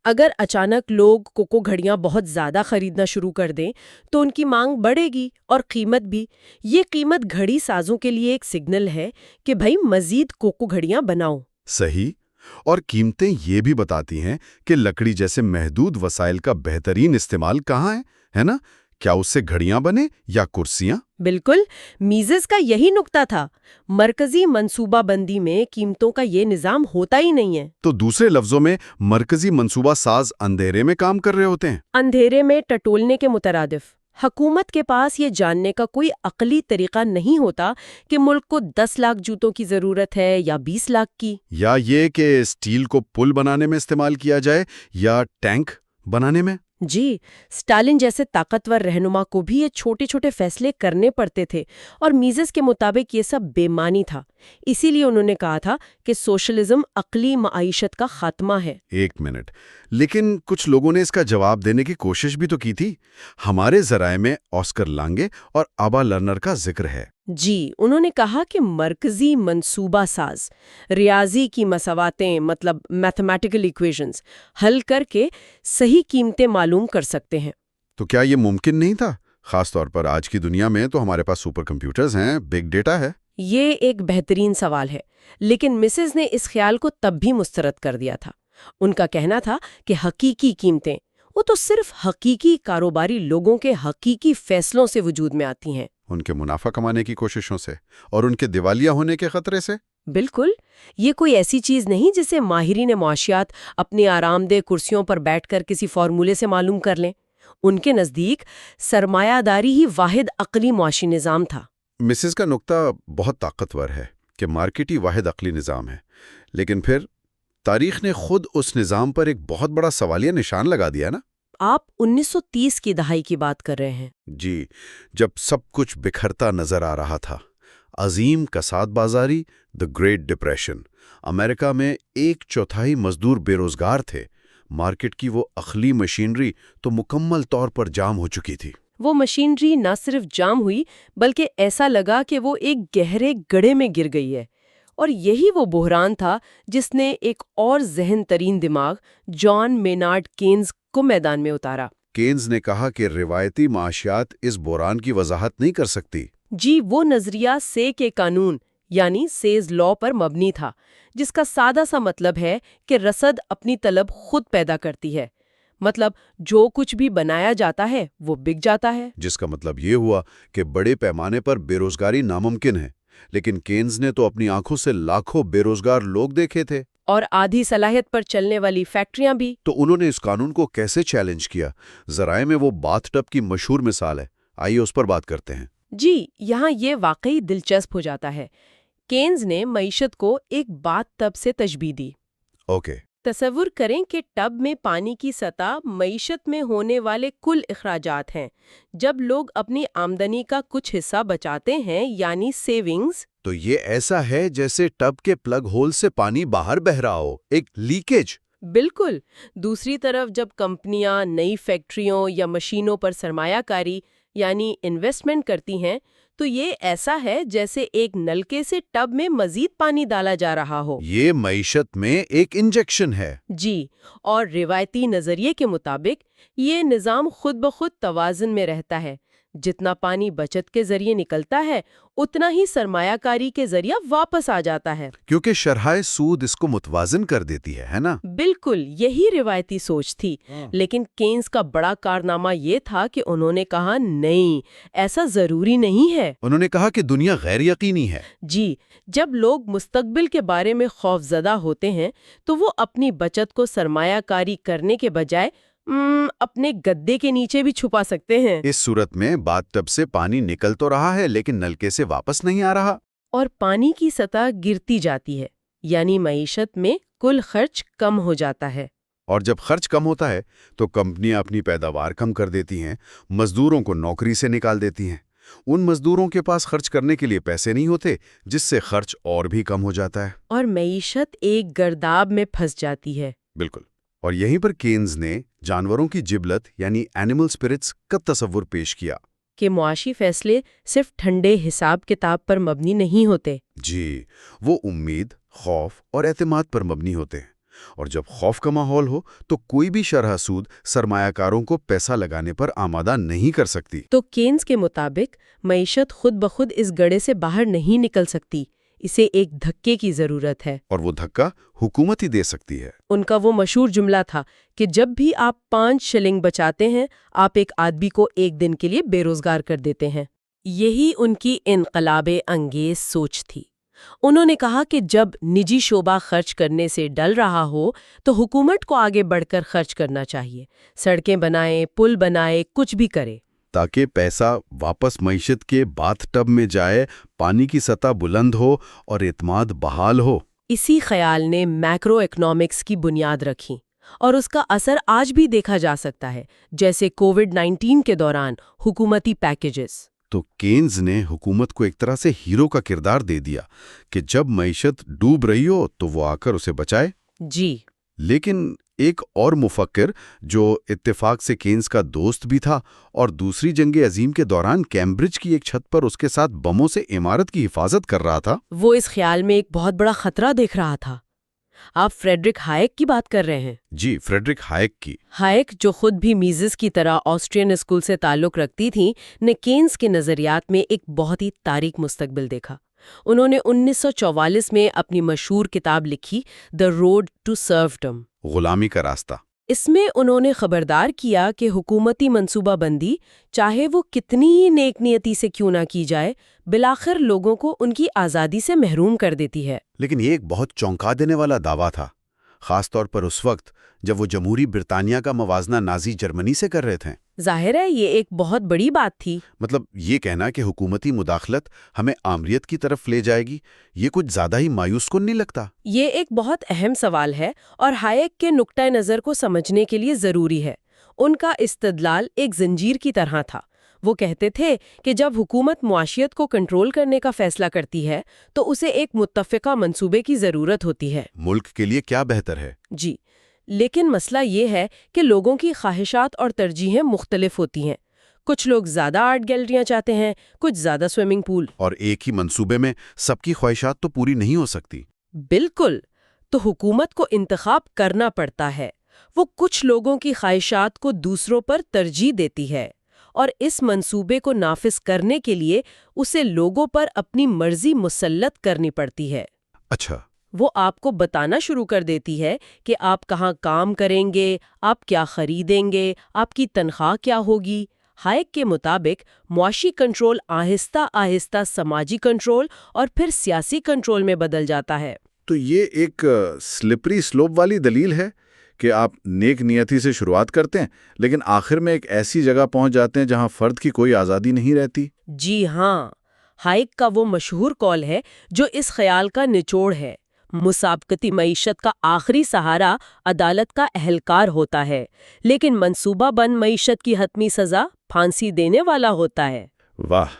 اگر اچانک لوگ کوکو گھڑیاں بہت زیادہ خریدنا شروع کر دیں تو ان کی مانگ بڑھے گی اور قیمت بھی۔ یہ قیمت گھڑی سازوں کے لیے ایک سگنل ہے کہ بھئی مزید کوکو گھڑیاں بناؤ۔ صحیح، اور قیمتیں یہ بھی بتاتی ہیں کہ لکڑی جیسے محدود وسائل کا بہترین استعمال کہاں ہے نا؟ کیا اس سے گھڑیاں بنے یا کرسیاں؟ بالکل، میزز کا یہی نقطہ تھا۔ مرکزی منصوبہ بندی میں قیمتوں کا یہ نظام ہوتا ہی نہیں ہے۔ تو دوسرے لفظوں میں مرکزی منصوبہ ساز اندھیرے میں کام کر رہے ہوتے ہیں۔ اندھیرے میں ٹٹولنے کے مترادف۔ حکومت کے پاس یہ جاننے کا کوئی عقلی طریقہ نہیں ہوتا کہ ملک کو 10 لاکھ جوتوں کی ضرورت ہے یا 20 لاکھ کی۔ یا یہ کہ اسٹیل کو پل بنانے میں استعمال کیا جائے یا ٹینک بنانے میں۔ جی، اسٹالن جیسے طاقتور رہنما کو بھی یہ چھوٹے چھوٹے فیصلے کرنے پڑتے تھے، اور میزز کے مطابق یہ سب بے معنی تھا۔ اسی لیے انہوں نے کہا تھا کہ سوشلزم عقلی معیشت کا خاتمہ ہے۔ ایک منٹ، لیکن کچھ لوگوں نے اس کا جواب دینے کی کوشش بھی تو کی تھی۔ ہمارے ذرائع میں آسکر لانگے اور آبا لرنر کا ذکر ہے۔ جی، انہوں نے کہا کہ مرکزی منصوبہ ساز ریاضی کی مساواتیں، مطلب میتھمیٹیکل ایکویشنز حل کر کے صحیح قیمتیں معلوم کر سکتے ہیں۔ تو کیا یہ ممکن نہیں تھا؟ خاص طور پر آج کی دنیا میں تو ہمارے پاس سپر کمپیوٹرز ہیں، بگ ڈیٹا ہے۔ یہ ایک بہترین سوال ہے، لیکن مسز نے اس خیال کو تب بھی مسترد کر دیا تھا۔ ان کا کہنا تھا کہ حقیقی قیمتیں وہ تو صرف حقیقی کاروباری لوگوں کے حقیقی فیصلوں سے وجود میں آتی ہیں، ان کے منافع کمانے کی کوششوں سے اور ان کے دیوالیہ ہونے کے خطرے سے۔ بالکل، یہ کوئی ایسی چیز نہیں جسے ماہرین معاشیات اپنی آرام دہ کرسیوں پر بیٹھ کر کسی فارمولے سے معلوم کر لیں۔ ان کے نزدیک سرمایہ داری ہی واحد عقلی معاشی نظام تھا۔ مسز کا نقطہ بہت طاقتور ہے کہ مارکیٹ ہی واحد عقلی نظام ہے، لیکن پھر تاریخ نے خود اس نظام پر ایک بہت بڑا سوالیہ نشان لگا دیا نا۔ آپ 1930 کی دہائی کی بات کر رہے ہیں۔ جی، جب سب کچھ بکھرتا نظر آ رہا تھا، عظیم کساد بازاری، دی گریٹ ڈپریشن، امریکہ میں 1/4 مزدور بے روزگار تھے، مارکیٹ کی وہ عقلی مشینری تو مکمل طور پر جام ہو چکی تھی۔ وہ مشینری نہ صرف جام ہوئی بلکہ ایسا لگا کہ وہ ایک گہرے گڑھے میں گر گئی ہے، اور یہی وہ بحران تھا جس نے ایک اور ذہن ترین دماغ جان مینارڈ کینز کو میدان میں اتارا۔ کینز نے کہا کہ روایتی معاشیات اس بحران کی وضاحت نہیں کر سکتی۔ جی، وہ نظریہ سے کے قانون یعنی سیز لا پر مبنی تھا، جس کا سادہ سا مطلب ہے کہ رسد اپنی طلب خود پیدا کرتی ہے، مطلب جو کچھ بھی بنایا جاتا ہے وہ بک جاتا ہے۔ جس کا مطلب یہ ہوا کہ بڑے پیمانے پر بے روزگاری ناممکن ہے، لیکن کینز نے تو اپنی آنکھوں سے لاکھوں بے روزگار لوگ دیکھے تھے، اور آدھی صلاحیت پر چلنے والی فیکٹریاں بھی۔ تو انہوں نے اس قانون کو کیسے چیلنج کیا؟ ذرائع میں وہ باتھ ٹب کی مشہور مثال ہے، آئیے اس پر بات کرتے ہیں۔ جی، یہاں یہ واقعی دلچسپ ہو جاتا ہے۔ کینز نے معیشت کو ایک باتھ ٹب سے تشبیہ دی۔ اوکے۔ تصور کریں کہ ٹب میں پانی کی سطح معیشت میں ہونے والے کل اخراجات ہیں۔ جب لوگ اپنی آمدنی کا کچھ حصہ بچاتے ہیں یعنی سیونگز، تو یہ ایسا ہے جیسے ٹب کے پلگ ہول سے پانی باہر بہہ رہا ہو، ایک لیکیج۔ بالکل۔ دوسری طرف جب کمپنیاں نئی فیکٹریوں یا مشینوں پر سرمایہ کاری یعنی انویسٹمنٹ کرتی ہیں تو یہ ایسا ہے جیسے ایک نلکے سے ٹب میں مزید پانی ڈالا جا رہا ہو۔ یہ معیشت میں ایک انجیکشن ہے۔ جی، اور روایتی نظریے کے مطابق یہ نظام خود بخود توازن میں رہتا ہے۔ جتنا پانی بچت کے ذریعے نکلتا ہے اتنا ہی سرمایہ کاری کے ذریعہ واپس آ جاتا ہے، کیونکہ شرح سود اس کو متوازن کر دیتی ہے نا؟ بالکل یہی روایتی سوچ تھی۔ لیکن کینز کا بڑا کارنامہ یہ تھا کہ انہوں نے کہا نہیں، ایسا ضروری نہیں ہے۔ انہوں نے کہا کہ دنیا غیر یقینی ہے۔ جی، جب لوگ مستقبل کے بارے میں خوف زدہ ہوتے ہیں تو وہ اپنی بچت کو سرمایہ کاری کرنے کے بجائے اپنے گدے کے نیچے بھی چھپا سکتے ہیں۔ اس صورت میں باتھ ٹب سے پانی نکل تو رہا ہے لیکن نلکے سے واپس نہیں آ رہا، اور پانی کی سطح گرتی جاتی ہے، یعنی معیشت میں کل خرچ کم ہو جاتا ہے۔ اور جب خرچ کم ہوتا ہے تو کمپنیاں اپنی پیداوار کم کر دیتی ہیں، مزدوروں کو نوکری سے نکال دیتی ہیں۔ ان مزدوروں کے پاس خرچ کرنے کے لیے پیسے نہیں ہوتے، جس سے خرچ اور بھی کم ہو جاتا ہے۔ اور معیشت ایک گرداب میں پھنس جاتی ہے۔ بالکل، اور یہیں پر کینز نے جانوروں کی جبلت یعنی اینیمل اسپرٹس کا تصور پیش کیا کہ معاشی فیصلے صرف ٹھنڈے حساب کتاب پر مبنی نہیں ہوتے۔ جی، وہ امید، خوف اور اعتماد پر مبنی ہوتے ہیں۔ اور جب خوف کا ماحول ہو تو کوئی بھی شرح سود سرمایہ کاروں کو پیسہ لگانے پر آمادہ نہیں کر سکتی۔ تو کینز کے مطابق معیشت خود بخود اس گڑھے سے باہر نہیں نکل سکتی، اسے ایک دھکے کی ضرورت ہے۔ اور وہ دھکا حکومت ہی دے سکتی ہے۔ ان کا وہ مشہور جملہ تھا کہ جب بھی آپ 5 شلنگ بچاتے ہیں آپ ایک آدمی کو ایک دن کے لیے بے روزگار کر دیتے ہیں۔ یہی ان کی انقلاب انگیز سوچ تھی۔ انہوں نے کہا کہ جب نجی شعبہ خرچ کرنے سے ڈل رہا ہو تو حکومت کو آگے بڑھ کر خرچ کرنا چاہیے، سڑکیں بنائے، پل بنائے، کچھ بھی کرے، تاکہ پیسہ واپس معیشت کے باتھ ٹب میں جائے، پانی کی سطح بلند ہو اور اعتماد بحال ہو۔ اسی خیال نے میکرو اکنامکس کی بنیاد رکھی اور اس کا اثر آج بھی دیکھا جا سکتا ہے، جیسے کووڈ-19 کے دوران حکومتی پیکیجز۔ تو کینز نے حکومت کو ایک طرح سے ہیرو کا کردار دے دیا کہ جب معیشت ڈوب رہی ہو تو وہ آ کر اسے بچائے۔ جی، لیکن ایک اور مفکر جو اتفاق سے کینز کا دوست بھی تھا اور دوسری جنگ عظیم کے دوران کیمبرج کی ایک چھت پر اس کے ساتھ بموں سے عمارت کی حفاظت کر رہا تھا، وہ اس خیال میں ایک بہت بڑا خطرہ دیکھ رہا تھا۔ آپ فریڈرک ہائیک کی بات کر رہے ہیں۔ جی، فریڈرک ہائیک کی۔ ہائیک، جو خود بھی میزز کی طرح آسٹرین اسکول سے تعلق رکھتی تھی، نے کینز کے نظریات میں ایک بہت ہی تاریک مستقبل دیکھا۔ انہوں نے 1944 میں اپنی مشہور کتاب لکھی دی روڈ ٹو سرفڈم، غلامی کا راستہ۔ اس میں انہوں نے خبردار کیا کہ حکومتی منصوبہ بندی، چاہے وہ کتنی ہی نیک نیتی سے کیوں نہ کی جائے، بالآخر لوگوں کو ان کی آزادی سے محروم کر دیتی ہے۔ لیکن یہ ایک بہت چونکا دینے والا دعویٰ تھا، خاص طور پر اس وقت جب وہ جمہوری برطانیہ کا موازنہ نازی جرمنی سے کر رہے تھے۔ ظاہر ہے یہ ایک بہت بڑی بات تھی۔ مطلب یہ کہنا کہ حکومتی مداخلت ہمیں آمریت کی طرف لے جائے گی، یہ کچھ زیادہ ہی مایوس کن نہیں لگتا؟ یہ ایک بہت اہم سوال ہے اور ہائیک کے نقطۂ نظر کو سمجھنے کے لیے ضروری ہے۔ ان کا استدلال ایک زنجیر کی طرح تھا۔ وہ کہتے تھے کہ جب حکومت معاشیت کو کنٹرول کرنے کا فیصلہ کرتی ہے تو اسے ایک متفقہ منصوبے کی ضرورت ہوتی ہے۔ ملک کے لیے کیا بہتر ہے؟ جی، لیکن مسئلہ یہ ہے کہ لوگوں کی خواہشات اور ترجیحیں مختلف ہوتی ہیں۔ کچھ لوگ زیادہ آرٹ گیلریاں چاہتے ہیں، کچھ زیادہ سوئمنگ پول۔ اور ایک ہی منصوبے میں سب کی خواہشات تو پوری نہیں ہو سکتی۔ بالکل، تو حکومت کو انتخاب کرنا پڑتا ہے۔ وہ کچھ لوگوں کی خواہشات کو دوسروں پر ترجیح دیتی ہے اور اس منصوبے کو نافذ کرنے کے لیے اسے لوگوں پر اپنی مرضی مسلط کرنی پڑتی ہے۔ اچھا، وہ آپ کو بتانا شروع کر دیتی ہے کہ آپ کہاں کام کریں گے، آپ کیا خریدیں گے، آپ کی تنخواہ کیا ہوگی۔ ہائیک کے مطابق معاشی کنٹرول آہستہ آہستہ سماجی کنٹرول اور پھر سیاسی کنٹرول میں بدل جاتا ہے۔ تو یہ ایک سلپری سلوپ والی دلیل ہے کہ آپ نیک نیتی سے شروعات کرتے ہیں لیکن آخر میں ایک ایسی جگہ پہنچ جاتے ہیں جہاں فرد کی کوئی آزادی نہیں رہتی۔ جی ہاں، ہائیک کا وہ مشہور قول ہے جو اس خیال کا نچوڑ ہے۔ مسابقتی معیشت کا آخری سہارا عدالت کا اہلکار ہوتا ہے، لیکن منصوبہ بند معیشت کی حتمی سزا پھانسی دینے والا ہوتا ہے۔ واہ،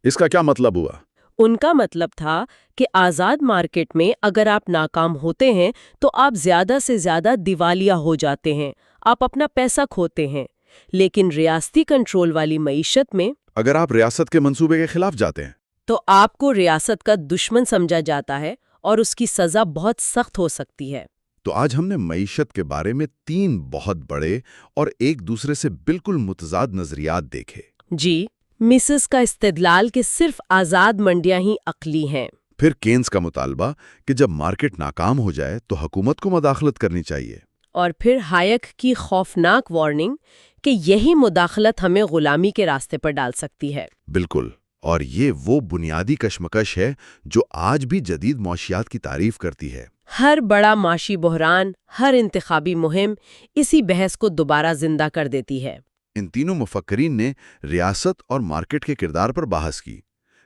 اس کا کیا مطلب ہوا؟ ان کا مطلب تھا کہ آزاد مارکیٹ میں اگر آپ ناکام ہوتے ہیں تو آپ زیادہ سے زیادہ دیوالیہ ہو جاتے ہیں، آپ اپنا پیسہ کھوتے ہیں، لیکن ریاستی کنٹرول والی معیشت میں اگر آپ ریاست کے منصوبے کے خلاف جاتے ہیں تو آپ کو ریاست کا دشمن سمجھا جاتا ہے اور اس کی سزا بہت سخت ہو سکتی ہے۔ تو آج ہم نے معیشت کے بارے میں 3 بہت بڑے اور ایک دوسرے سے بالکل متضاد نظریات دیکھے۔ جی، مسز کا استدلال کہ صرف آزاد منڈیاں ہی عقلی ہیں۔ پھر کینز کا مطالبہ کہ جب مارکیٹ ناکام ہو جائے تو حکومت کو مداخلت کرنی چاہیے۔ اور پھر ہائیک کی خوفناک وارننگ کہ یہی مداخلت ہمیں غلامی کے راستے پر ڈال سکتی ہے۔ بالکل، اور یہ وہ بنیادی کشمکش ہے جو آج بھی جدید معاشیات کی تعریف کرتی ہے۔ ہر بڑا معاشی بحران، ہر انتخابی مہم اسی بحث کو دوبارہ زندہ کر دیتی ہے۔ ان تینوں مفکرین نے ریاست اور مارکیٹ کے کردار پر بحث کی،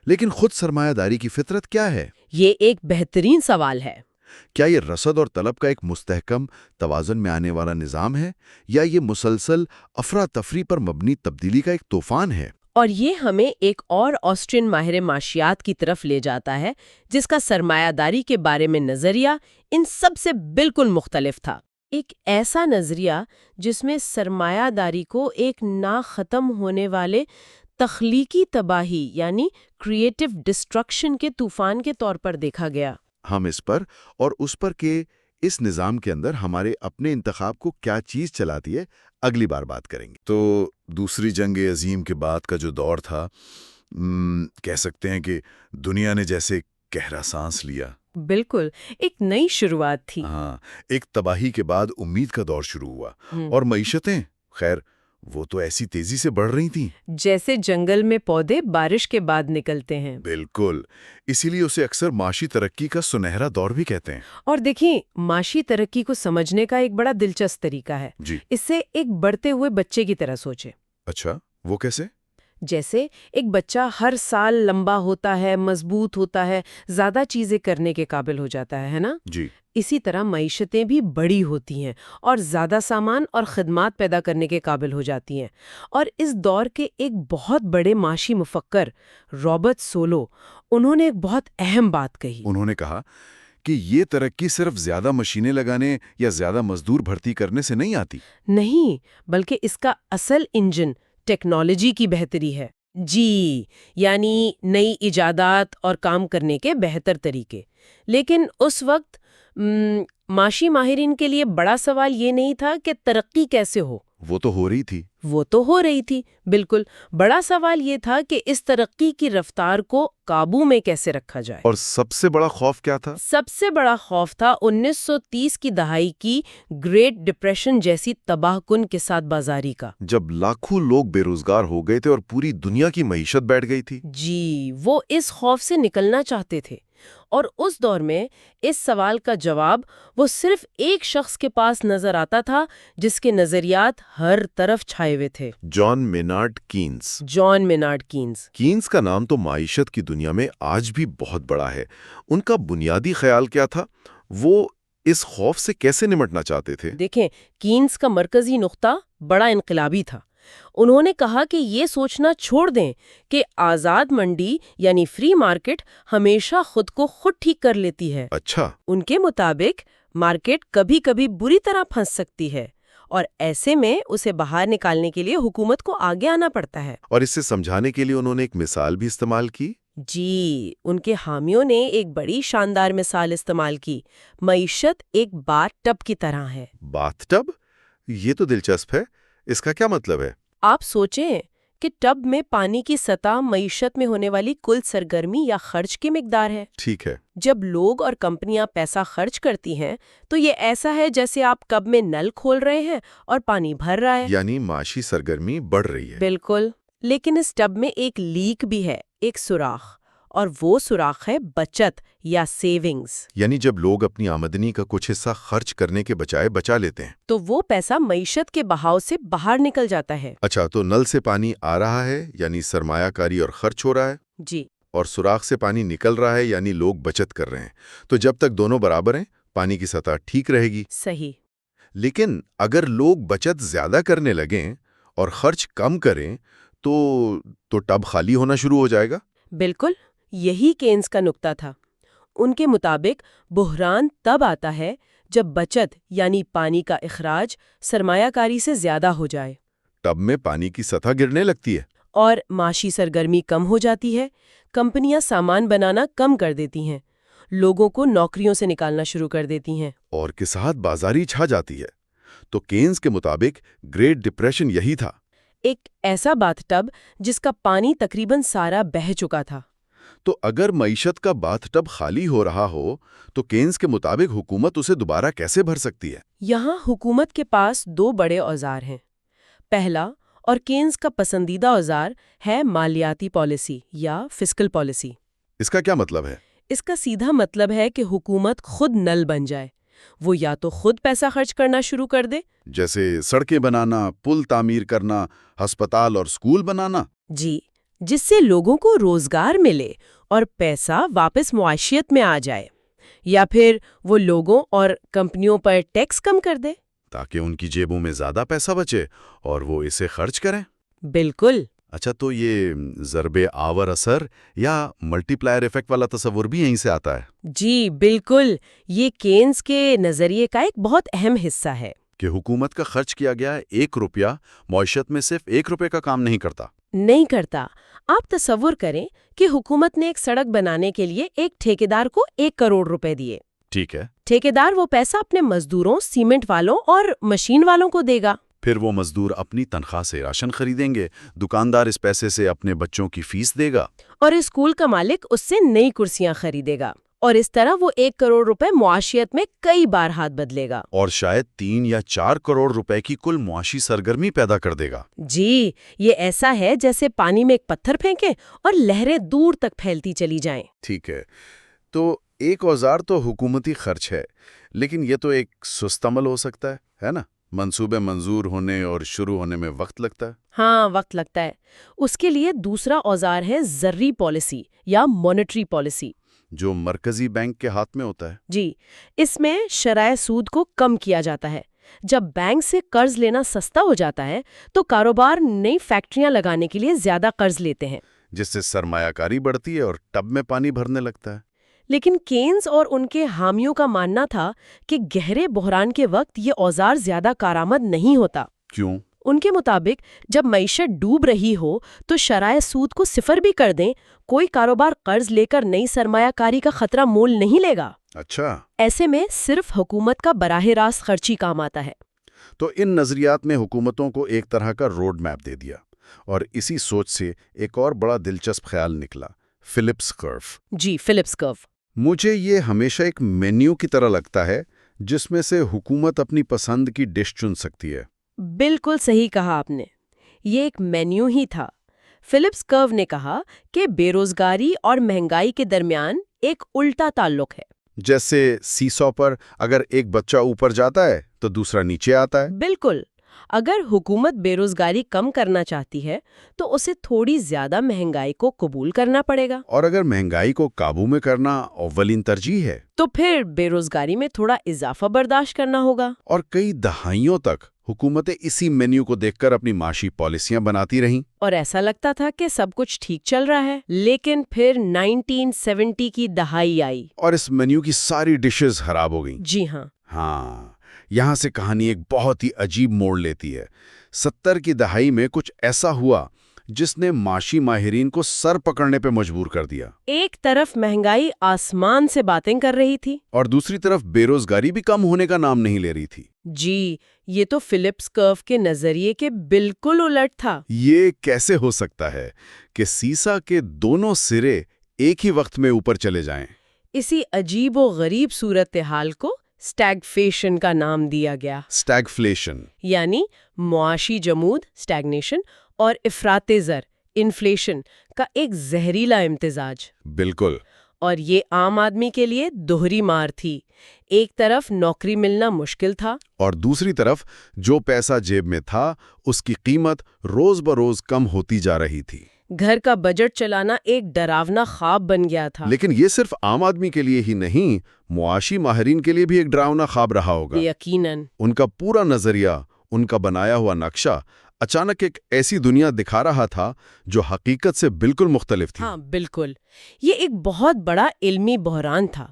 لیکن خود سرمایہ داری کی فطرت کیا ہے؟ یہ ایک بہترین سوال ہے۔ کیا یہ رسد اور طلب کا ایک مستحکم توازن میں آنے والا نظام ہے یا یہ مسلسل افراتفری پر مبنی تبدیلی کا ایک طوفان ہے؟ اور یہ ہمیں ایک اور آسٹرین ماہر معاشیات کی طرف لے جاتا ہے جس کا سرمایہ داری کے بارے میں نظریہ ان سب سے بالکل مختلف تھا۔ ایک ایسا نظریہ جس میں سرمایہ داری کو ایک نہ ختم ہونے والے تخلیقی تباہی یعنی کریٹو ڈسٹرکشن کے طوفان کے طور پر دیکھا گیا۔ ہم اس پر اور اس پر کے اس نظام کے اندر ہمارے اپنے انتخاب کو کیا چیز چلاتی ہے، اگلی بار بات کریں گے۔ تو دوسری جنگ عظیم کے بعد کا جو دور تھا، کہہ سکتے ہیں کہ دنیا نے جیسے گہرا سانس لیا۔ بالکل، ایک نئی شروعات تھی۔ ہاں، ایک تباہی کے بعد امید کا دور شروع ہوا، اور معیشتیں خیر وہ تو ایسی تیزی سے بڑھ رہی تھیں جیسے جنگل میں پودے بارش کے بعد نکلتے ہیں۔ بالکل، اسی لیے اسے اکثر معاشی ترقی کا سنہرا دور بھی کہتے ہیں۔ اور دیکھیں، معاشی ترقی کو سمجھنے کا ایک بڑا دلچسپ طریقہ ہے۔ جی، اس سے ایک بڑھتے ہوئے بچے کی طرح سوچے۔ اچھا، وہ کیسے؟ جیسے ایک بچہ ہر سال لمبا ہوتا ہے، مضبوط ہوتا ہے، زیادہ چیزیں کرنے کے قابل ہو جاتا ہے نا؟ جی، اسی طرح معیشتیں بھی بڑی ہوتی ہیں اور زیادہ سامان اور خدمات پیدا کرنے کے قابل ہو جاتی ہیں۔ اور اس دور کے ایک بہت بڑے معاشی مفکر رابرٹ سولو، انہوں نے ایک بہت اہم بات کہی۔ انہوں نے کہا کہ یہ ترقی صرف زیادہ مشینیں لگانے یا زیادہ مزدور بھرتی کرنے سے نہیں آتی۔ نہیں، بلکہ اس کا اصل انجن ٹیکنالوجی کی بہتری ہے۔ جی، یعنی نئی ایجادات اور کام کرنے کے بہتر طریقے۔ لیکن اس وقت معاشی ماہرین کے لیے بڑا سوال یہ نہیں تھا کہ ترقی کیسے ہو۔ وہ تو ہو رہی تھی۔ وہ تو ہو رہی تھی، بالکل۔ بڑا سوال یہ تھا کہ اس ترقی کی رفتار کو قابو میں کیسے رکھا جائے۔ اور سب سے بڑا خوف کیا تھا؟ سب سے بڑا خوف تھا 1930 کی دہائی کی گریٹ ڈپریشن جیسی تباہ کن کے ساتھ بازاری کا۔ جب لاکھوں لوگ بے روزگار ہو گئے تھے اور پوری دنیا کی معیشت بیٹھ گئی تھی۔ جی، وہ اس خوف سے نکلنا چاہتے تھے، اور اس دور میں اس سوال کا جواب وہ صرف ایک شخص کے پاس نظر آتا تھا جس کے نظریات ہر طرف چھائے ہوئے تھے۔ جان مینارڈ کینز۔ جان مینارڈ کینز۔ کینز کا نام تو معیشت کی دنیا میں آج بھی بہت بڑا ہے۔ ان کا بنیادی خیال کیا تھا؟ وہ اس خوف سے کیسے نمٹنا چاہتے تھے؟ دیکھیں، کینز کا مرکزی نقطہ بڑا انقلابی تھا۔ انہوں نے کہا کہ یہ سوچنا چھوڑ دیں کہ آزاد منڈی یعنی فری مارکیٹ ہمیشہ خود کو خود ٹھیک کر لیتی ہے۔ اچھا، ان کے مطابق مارکیٹ کبھی کبھی بری طرح پھنس سکتی ہے، اور ایسے میں اسے باہر نکالنے کے لیے حکومت کو آگے آنا پڑتا ہے۔ اور اسے سمجھانے کے لیے انہوں نے ایک مثال بھی استعمال کی۔ جی، ان کے حامیوں نے ایک بڑی شاندار مثال استعمال کی۔ معیشت ایک باتھ ٹب کی طرح ہے۔ Bath tub? یہ تو دلچسپ ہے، اس کا کیا مطلب ہے؟ آپ سوچیں کہ ٹب میں پانی کی سطح معیشت میں ہونے والی کل سرگرمی یا خرچ کی مقدار ہے۔ ٹھیک ہے۔ جب لوگ اور کمپنیاں پیسہ خرچ کرتی ہیں تو یہ ایسا ہے جیسے آپ کب میں نل کھول رہے ہیں اور پانی بھر رہا ہے۔ یعنی معاشی سرگرمی بڑھ رہی ہے۔ بالکل، لیکن اس ٹب میں ایک لیک بھی ہے، ایک سوراخ، اور وہ سوراخ ہے بچت یا سیونگز۔ یعنی جب لوگ اپنی آمدنی کا کچھ حصہ خرچ کرنے کے بجائے بچا لیتے ہیں تو وہ پیسہ معیشت کے بہاؤ سے باہر نکل جاتا ہے۔ اچھا، تو نل سے پانی آ رہا ہے یعنی سرمایہ کاری اور خرچ ہو رہا ہے، جی، اور سوراخ سے پانی نکل رہا ہے یعنی لوگ بچت کر رہے ہیں۔ تو جب تک دونوں برابر ہیں پانی کی سطح ٹھیک رہے گی۔ صحیح۔ لیکن اگر لوگ بچت زیادہ کرنے لگیں اور خرچ کم کریں تو ٹب خالی ہونا شروع ہو جائے گا۔ بالکل، یہی کینز کا نقطہ تھا۔ ان کے مطابق بحران تب آتا ہے جب بچت یعنی پانی کا اخراج سرمایہ کاری سے زیادہ ہو جائے، ٹب میں پانی کی سطح گرنے لگتی ہے۔ اور معاشی سرگرمی کم ہو جاتی ہے۔ کمپنیاں سامان بنانا کم کر دیتی ہیں، لوگوں کو نوکریوں سے نکالنا شروع کر دیتی ہیں، اور کے ساتھ بازاری چھا جاتی ہے۔ تو کینز کے مطابق گریٹ ڈپریشن یہی تھا۔ ایک ایسا باتھ ٹب جس کا پانی تقریباً سارا بہہ چکا تھا۔ تو اگر معیشت کا باتھ ٹب خالی ہو رہا ہو تو کینز کے مطابق حکومت اسے دوبارہ کیسے بھر سکتی ہے؟ یہاں حکومت کے پاس دو بڑے اوزار ہیں۔ پہلا اور کینز کا پسندیدہ اوزار ہے مالیاتی پالیسی یا فسکل پالیسی۔ اس کا کیا مطلب ہے؟ اس کا سیدھا مطلب ہے کہ حکومت خود نل بن جائے۔ وہ یا تو خود پیسہ خرچ کرنا شروع کر دے، جیسے سڑکیں بنانا، پل تعمیر کرنا، ہسپتال اور سکول بنانا۔ جی، جس سے لوگوں کو روزگار ملے اور پیسہ واپس معاشیت میں آ جائے، یا پھر وہ لوگوں اور کمپنیوں پر ٹیکس کم کر دے، تاکہ ان کی جیبوں میں زیادہ پیسہ بچے اور وہ اسے خرچ کریں۔ بالکل۔ اچھا، تو یہ ضرب آور اثر یا ملٹی پلائر ایفیکٹ والا تصور بھی یہیں سے آتا ہے؟ جی بالکل، یہ کینز کے نظریے کا ایک بہت اہم حصہ ہے۔ کہ حکومت کا خرچ کیا گیا 1 روپیہ معیشت میں صرف 1 روپے کا کام نہیں کرتا۔ نہیں کرتا۔ آپ تصور کریں کہ حکومت نے ایک سڑک بنانے کے لیے ایک ٹھیکیدار کو 1 کروڑ روپے دیے۔ ٹھیک ہے، ٹھیکیدار وہ پیسہ اپنے مزدوروں، سیمنٹ والوں اور مشین والوں کو دے گا۔ پھر وہ مزدور اپنی تنخواہ سے راشن خریدیں گے، دکاندار اس پیسے سے اپنے بچوں کی فیس دے گا، اور اسکول کا مالک اس سے نئی کرسیاں خریدے گا، اور اس طرح وہ 1 کروڑ روپے معاشیت میں کئی بار ہاتھ بدلے گا۔ اور شاید 3 یا 4 کروڑ روپے کی کل معاشی سرگرمی پیدا کر دے گا۔ جی، یہ ایسا ہے جیسے پانی میں ایک پتھر پھینکیں اور لہریں دور تک پھیلتی چلی جائیں۔ ٹھیک ہے، تو ایک اوزار تو حکومتی خرچ ہے، لیکن یہ تو ایک سست عمل ہو سکتا ہے نا؟ منصوبے منظور ہونے اور شروع ہونے میں وقت لگتا ہے۔ ہاں، وقت لگتا ہے۔ اس کے لیے دوسرا اوزار ہے زرعی پالیسی یا مانیٹری پالیسی، جو مرکزی بینک کے ہاتھ میں ہوتا ہے۔ جی، اس میں شرح سود کو کم کیا جاتا ہے۔ جب بینک سے قرض لینا سستا ہو جاتا ہے تو کاروبار نئی فیکٹریاں لگانے کے لیے زیادہ قرض لیتے ہیں، جس سے سرمایہ کاری بڑھتی ہے اور ٹب میں پانی بھرنے لگتا ہے۔ لیکن کینز اور ان کے حامیوں کا ماننا تھا کہ گہرے بحران کے وقت یہ اوزار زیادہ کارآمد نہیں ہوتا۔ کیوں؟ ان کے مطابق جب معیشت ڈوب رہی ہو تو شرح سود کو صفر بھی کر دیں، کوئی کاروبار قرض لے کر نئی سرمایہ کاری کا خطرہ مول نہیں لے گا۔ اچھا، ایسے میں صرف حکومت کا براہ راست خرچی کام آتا ہے۔ تو ان نظریات نے حکومتوں کو ایک طرح کا روڈ میپ دے دیا، اور اسی سوچ سے ایک اور بڑا دلچسپ خیال نکلا، فلپس کرو۔ جی، فلپس کرو۔ مجھے یہ ہمیشہ ایک مینیو کی طرح لگتا ہے جس میں سے حکومت اپنی پسند کی ڈش چن سکتی ہے۔ بالکل صحیح کہا آپ نے، یہ ایک مینیو ہی تھا۔ فلپس کرو نے کہا کہ بے روزگاری اور مہنگائی کے درمیان ایک الٹا تعلق ہے۔ جیسے سیسو پر اگر ایک بچہ اوپر جاتا ہے تو دوسرا نیچے آتا ہے۔ بالکل، اگر حکومت بے روزگاری کم کرنا چاہتی ہے تو اسے تھوڑی زیادہ مہنگائی کو قبول کرنا پڑے گا، اور اگر مہنگائی کو قابو میں کرنا اولین ترجیح ہے تو پھر بے روزگاری میں تھوڑا اضافہ برداشت کرنا ہوگا۔ اور کئی دہائیوں تک حکومتیں اسی مینیو کو دیکھ کر اپنی معاشی پالیسیاں بناتی رہیں۔ اور ایسا لگتا تھا کہ سب کچھ ٹھیک چل رہا ہے، لیکن پھر 1970 کی دہائی آئی۔ اور اس مینیو کی ساری ڈشز خراب ہو گئیں۔ جی ہاں، ہاں، یہاں سے کہانی ایک بہت ہی عجیب موڑ لیتی ہے۔ 70 کی دہائی میں کچھ ایسا ہوا جس نے معاشی ماہرین کو سر پکڑنے پہ مجبور کر دیا، ایک طرف مہنگائی آسمان سے باتیں کر رہی تھی، اور دوسری طرف بے روزگاری بھی کم ہونے کا نام نہیں لے رہی تھی۔ جی، یہ تو فلپس کرو کے نظریے کے بالکل الٹ تھا۔ یہ کیسے ہو سکتا ہے کہ سیسا کے دونوں سرے ایک ہی وقت میں اوپر چلے جائیں؟ اسی عجیب و غریب صورتحال کو اسٹیگفلیشن کا نام دیا گیا، اسٹیگفلیشن۔ یعنی معاشی جمود اسٹیگنیشن اور افراط زر انفلیشن کا ایک زہریلا امتزاج۔ بالکل۔ اور یہ عام آدمی کے لیے دوہری مار تھی۔ ایک طرف نوکری ملنا مشکل تھا، اور دوسری طرف جو پیسہ جیب میں تھا اس کی قیمت روز بروز کم ہوتی جا رہی تھی۔ گھر کا بجٹ چلانا ایک ڈراونا خواب بن گیا تھا۔ لیکن یہ صرف عام آدمی کے لیے ہی نہیں، معاشی ماہرین کے لیے بھی ایک ڈراونا خواب رہا ہوگا۔ یقیناً۔ ان کا پورا نظریہ، ان کا بنایا ہوا نقشہ اچانک ایک ایسی دنیا دکھا رہا تھا جو حقیقت سے بالکل مختلف تھی۔ ہاں، بالکل۔ یہ ایک بہت بڑا علمی بحران تھا۔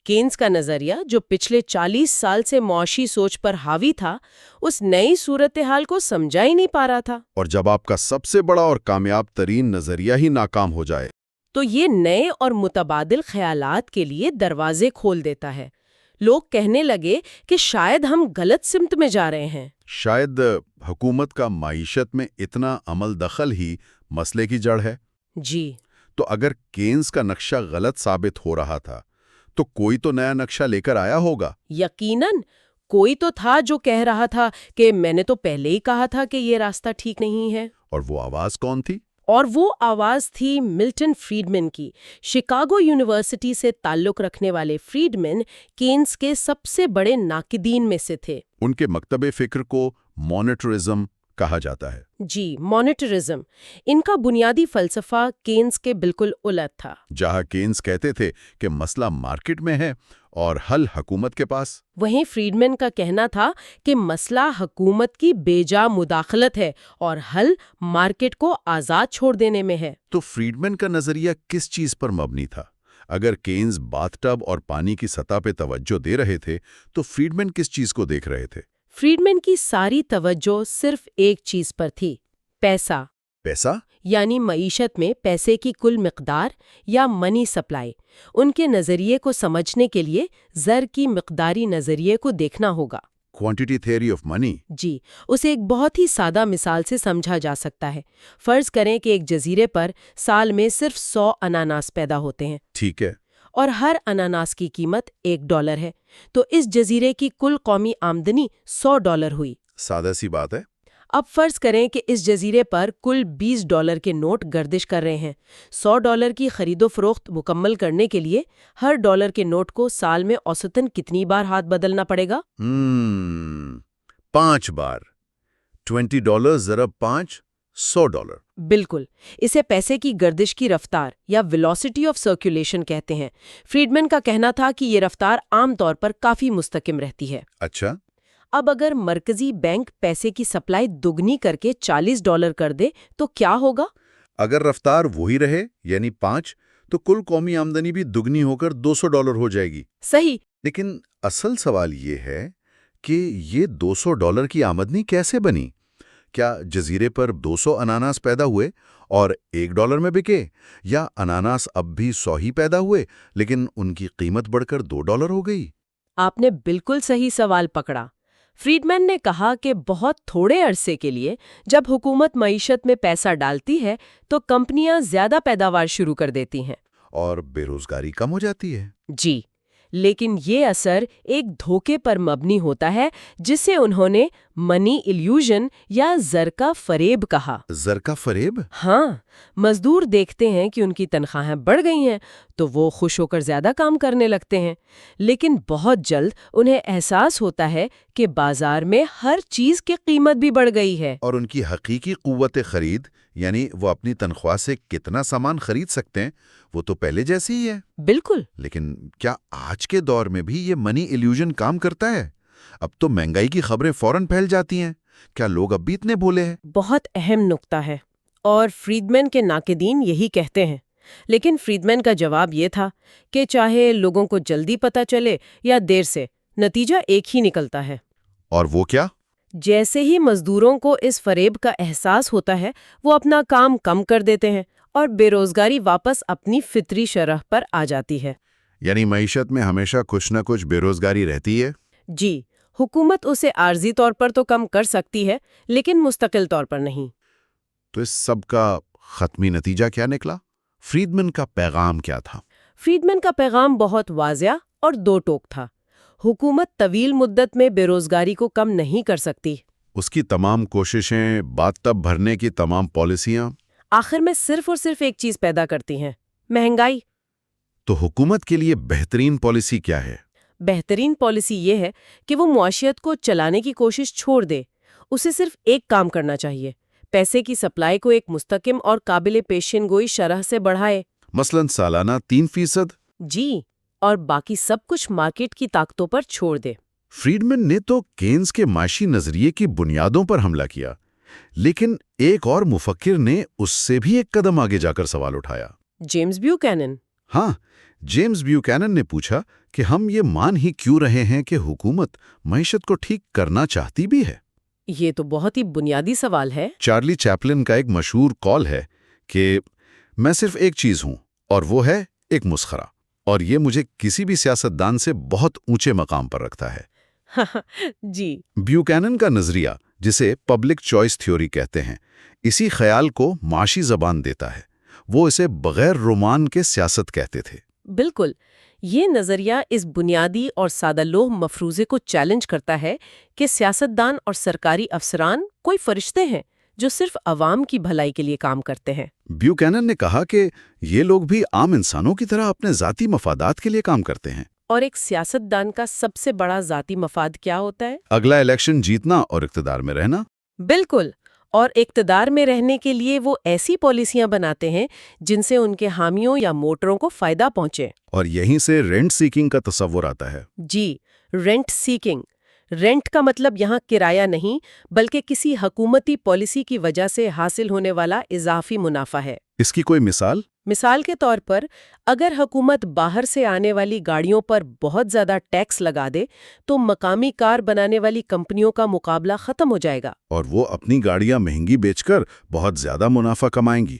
کینز کا نظریہ جو پچھلے 40 سال سے معاشی سوچ پر حاوی تھا، اس نئی صورتحال کو سمجھا ہی نہیں پا رہا تھا۔ اور جب آپ کا سب سے بڑا اور کامیاب ترین نظریہ ہی ناکام ہو جائے تو یہ نئے اور متبادل خیالات کے لیے دروازے کھول دیتا ہے۔ لوگ کہنے لگے کہ شاید ہم غلط سمت میں جا رہے ہیں۔ شاید حکومت کا معیشت میں اتنا عمل دخل ہی مسئلے کی جڑ ہے۔ جی، تو اگر کینز کا نقشہ غلط ثابت ہو رہا تھا تو کوئی تو نیا نقشہ لے کر آیا ہوگا۔ یقیناً کوئی تو تھا جو کہہ رہا تھا کہ میں نے تو پہلے ہی کہا تھا کہ یہ راستہ ٹھیک نہیں ہے۔ اور وہ آواز کون تھی؟ اور وہ آواز تھی ملٹن فریڈمن کی۔ شکاگو یونیورسٹی سے تعلق رکھنے والے فریڈمن کینز کے سب سے بڑے ناقدین میں سے تھے۔ ان کے مکتب فکر کو مانیٹرزم کہا جاتا ہے۔ جی، مانیٹرزم۔ ان کا بنیادی فلسفہ کینز کے بالکل الٹ تھا۔ جہاں کینز کہتے تھے کہ مسئلہ مارکیٹ میں ہے اور حل حکومت کے پاس، وہیں فریڈمن کا کہنا تھا کہ مسئلہ حکومت کی بے جا مداخلت ہے اور حل مارکیٹ کو آزاد چھوڑ دینے میں ہے۔ تو فریڈمن کا نظریہ کس چیز پر مبنی تھا؟ اگر کینز باتھ ٹب اور پانی کی سطح پہ توجہ دے رہے تھے تو فریڈمن کس چیز کو دیکھ رہے تھے؟ فریڈمن کی ساری توجہ صرف ایک چیز پر تھی، پیسہ۔ پیسہ؟ یعنی معیشت میں پیسے کی کل مقدار یا منی سپلائی، ان کے نظریے کو سمجھنے کے لیے زر کی مقداری نظریے کو دیکھنا ہوگا۔ Quantity theory of money. جی، اسے ایک بہت ہی سادہ مثال سے سمجھا جا سکتا ہے۔ فرض کریں کہ ایک جزیرے پر سال میں صرف 100 اناناس پیدا ہوتے ہیں، ٹھیک ہے۔ اور ہر اناناس کی قیمت $1 ہے، تو اس جزیرے کی کل قومی آمدنی $100 ہوئی۔ سادہ سی بات ہے۔ اب فرض کریں کہ اس جزیرے پر کل $20 کے نوٹ گردش کر رہے ہیں۔ $100 کی خرید و فروخت مکمل کرنے کے لیے ہر ڈالر کے نوٹ کو سال میں اوسطاً کتنی بار ہاتھ بدلنا پڑے گا؟ 5 بار۔ $20 ضرب 5، $100۔ بالکل، اسے پیسے کی گردش کی رفتار یا ویلوسٹی آف سرکولیشن کہتے ہیں۔ فریڈمن کا کہنا تھا کہ یہ رفتار عام طور پر کافی مستقیم رہتی ہے۔ اچھا۔ اب اگر مرکزی بینک پیسے کی سپلائی دگنی کر کے $40 کر دے تو کیا ہوگا؟ اگر رفتار وہی رہے یعنی 5، تو کل قومی آمدنی بھی دگنی ہو کر $200 ہو جائے گی۔ صحیح۔ لیکن اصل سوال یہ ہے کہ یہ $200 کی آمدنی کیسے بنی؟ کیا جزیرے پر 200 اناناس پیدا ہوئے اور $1 میں بکے، یا اناناس اب بھی 100 ہی پیدا ہوئے لیکن ان کی قیمت بڑھ کر $2 ہو گئی؟ آپ نے بالکل صحیح سوال پکڑا۔ فریڈمن نے کہا کہ بہت تھوڑے عرصے کے لیے جب حکومت معیشت میں پیسہ ڈالتی ہے تو کمپنیاں زیادہ پیداوار شروع کر دیتی ہیں، اور بے روزگاری کم ہو جاتی ہے۔ جی، لیکن یہ اثر ایک دھوکے پر مبنی ہوتا ہے جسے انہوں نے منی ایلیوژن یا زر کا فریب کہا۔ زر کا فریب؟ ہاں، مزدور دیکھتے ہیں کہ ان کی تنخواہیں بڑھ گئی ہیں تو وہ خوش ہو کر زیادہ کام کرنے لگتے ہیں، لیکن بہت جلد انہیں احساس ہوتا ہے کہ بازار میں ہر چیز کی قیمت بھی بڑھ گئی ہے، اور ان کی حقیقی قوت خرید، یعنی وہ اپنی تنخواہ سے کتنا سامان خرید سکتے ہیں، وہ تو پہلے جیسی ہی ہے۔ بالکل۔ لیکن کیا آج کے دور میں بھی یہ منی ایلیوژن کام کرتا ہے؟ اب تو مہنگائی کی خبریں فوراً پھیل جاتی ہیں۔ کیا لوگ اب بھی اتنے بھولے ہیں؟ بہت اہم نقطہ ہے، اور فریڈمن کے ناقدین یہی کہتے ہیں۔ لیکن فریڈمن کا جواب یہ تھا کہ چاہے لوگوں کو جلدی پتہ چلے یا دیر سے، نتیجہ ایک ہی نکلتا ہے۔ اور وہ کیا؟ جیسے ہی مزدوروں کو اس فریب کا احساس ہوتا ہے، وہ اپنا کام کم کر دیتے ہیں اور بے روزگاری واپس اپنی فطری شرح پر آ جاتی ہے۔ یعنی معیشت میں ہمیشہ کچھ نہ کچھ بے روزگاری رہتی ہے؟ جی، حکومت اسے عارضی طور پر تو کم کر سکتی ہے، لیکن مستقل طور پر نہیں۔ تو اس سب کا حتمی نتیجہ کیا نکلا؟ فریڈمن کا پیغام کیا تھا؟ فریڈمن کا پیغام بہت واضح اور دو ٹوک تھا۔ حکومت طویل مدت میں بے روزگاری کو کم نہیں کر سکتی۔ اس کی تمام کوششیں، بات تب بھرنے کی تمام پالیسیاں آخر میں صرف اور صرف ایک چیز پیدا کرتی ہیں: مہنگائی۔ تو حکومت کے لیے بہترین پالیسی کیا ہے؟ بہترین پالیسی یہ ہے کہ وہ معیشت کو چلانے کی کوشش چھوڑ دے۔ اسے صرف ایک کام کرنا چاہیے: پیسے کی سپلائی کو ایک مستحکم اور قابل پیشن گوئی شرح سے بڑھائے، مثلاً سالانہ 3%۔ جی، اور باقی سب کچھ مارکیٹ کی طاقتوں پر چھوڑ دے۔ فریڈمن نے تو کینز کے معاشی نظریے کی بنیادوں پر حملہ کیا، لیکن ایک اور مفکر نے اس سے بھی ایک قدم آگے جا کر سوال اٹھایا۔ James Buchanan. ہاں، جیمز بیوکینن نے پوچھا کہ ہم یہ مان ہی کیوں رہے ہیں کہ حکومت معیشت کو ٹھیک کرنا چاہتی بھی ہے؟ یہ تو بہت ہی بنیادی سوال ہے۔ چارلی چیپلن کا ایک مشہور قول ہے کہ میں صرف ایک چیز ہوں، اور وہ ہے ایک مسخرہ، اور یہ مجھے کسی بھی سیاستدان سے بہت اونچے مقام پر رکھتا ہے۔ جی، بیوکینن کا نظریہ، جسے پبلک چوائس تھیوری کہتے ہیں، اسی خیال کو معاشی زبان دیتا ہے۔ وہ اسے بغیر رومان کے سیاست کہتے تھے۔ بالکل۔ یہ نظریہ اس بنیادی اور سادہ لوح مفروضے کو چیلنج کرتا ہے کہ سیاستدان اور سرکاری افسران کوئی فرشتے ہیں جو صرف عوام کی بھلائی کے لیے کام کرتے ہیں۔ بیوکینن نے کہا کہ یہ لوگ بھی عام انسانوں کی طرح اپنے ذاتی مفادات کے لیے کام کرتے ہیں۔ اور ایک سیاستدان کا سب سے بڑا ذاتی مفاد کیا ہوتا ہے؟ اگلا الیکشن جیتنا اور اقتدار میں رہنا۔ بالکل، اور اقتدار میں رہنے کے لیے وہ ایسی پالیسیاں بناتے ہیں جن سے ان کے حامیوں یا ووٹروں کو فائدہ پہنچے۔ اور یہیں سے رینٹ سیکنگ کا تصور آتا ہے۔ جی، رینٹ سیکنگ۔ رینٹ کا مطلب یہاں کرایہ نہیں، بلکہ کسی حکومتی پالیسی کی وجہ سے حاصل ہونے والا اضافی منافع ہے۔ اس کی کوئی مثال؟ مثال کے طور پر اگر حکومت باہر سے آنے والی گاڑیوں پر بہت زیادہ ٹیکس لگا دے تو مقامی کار بنانے والی کمپنیوں کا مقابلہ ختم ہو جائے گا۔ اور وہ اپنی گاڑیاں مہنگی بیچ کر بہت زیادہ منافع کمائیں گی۔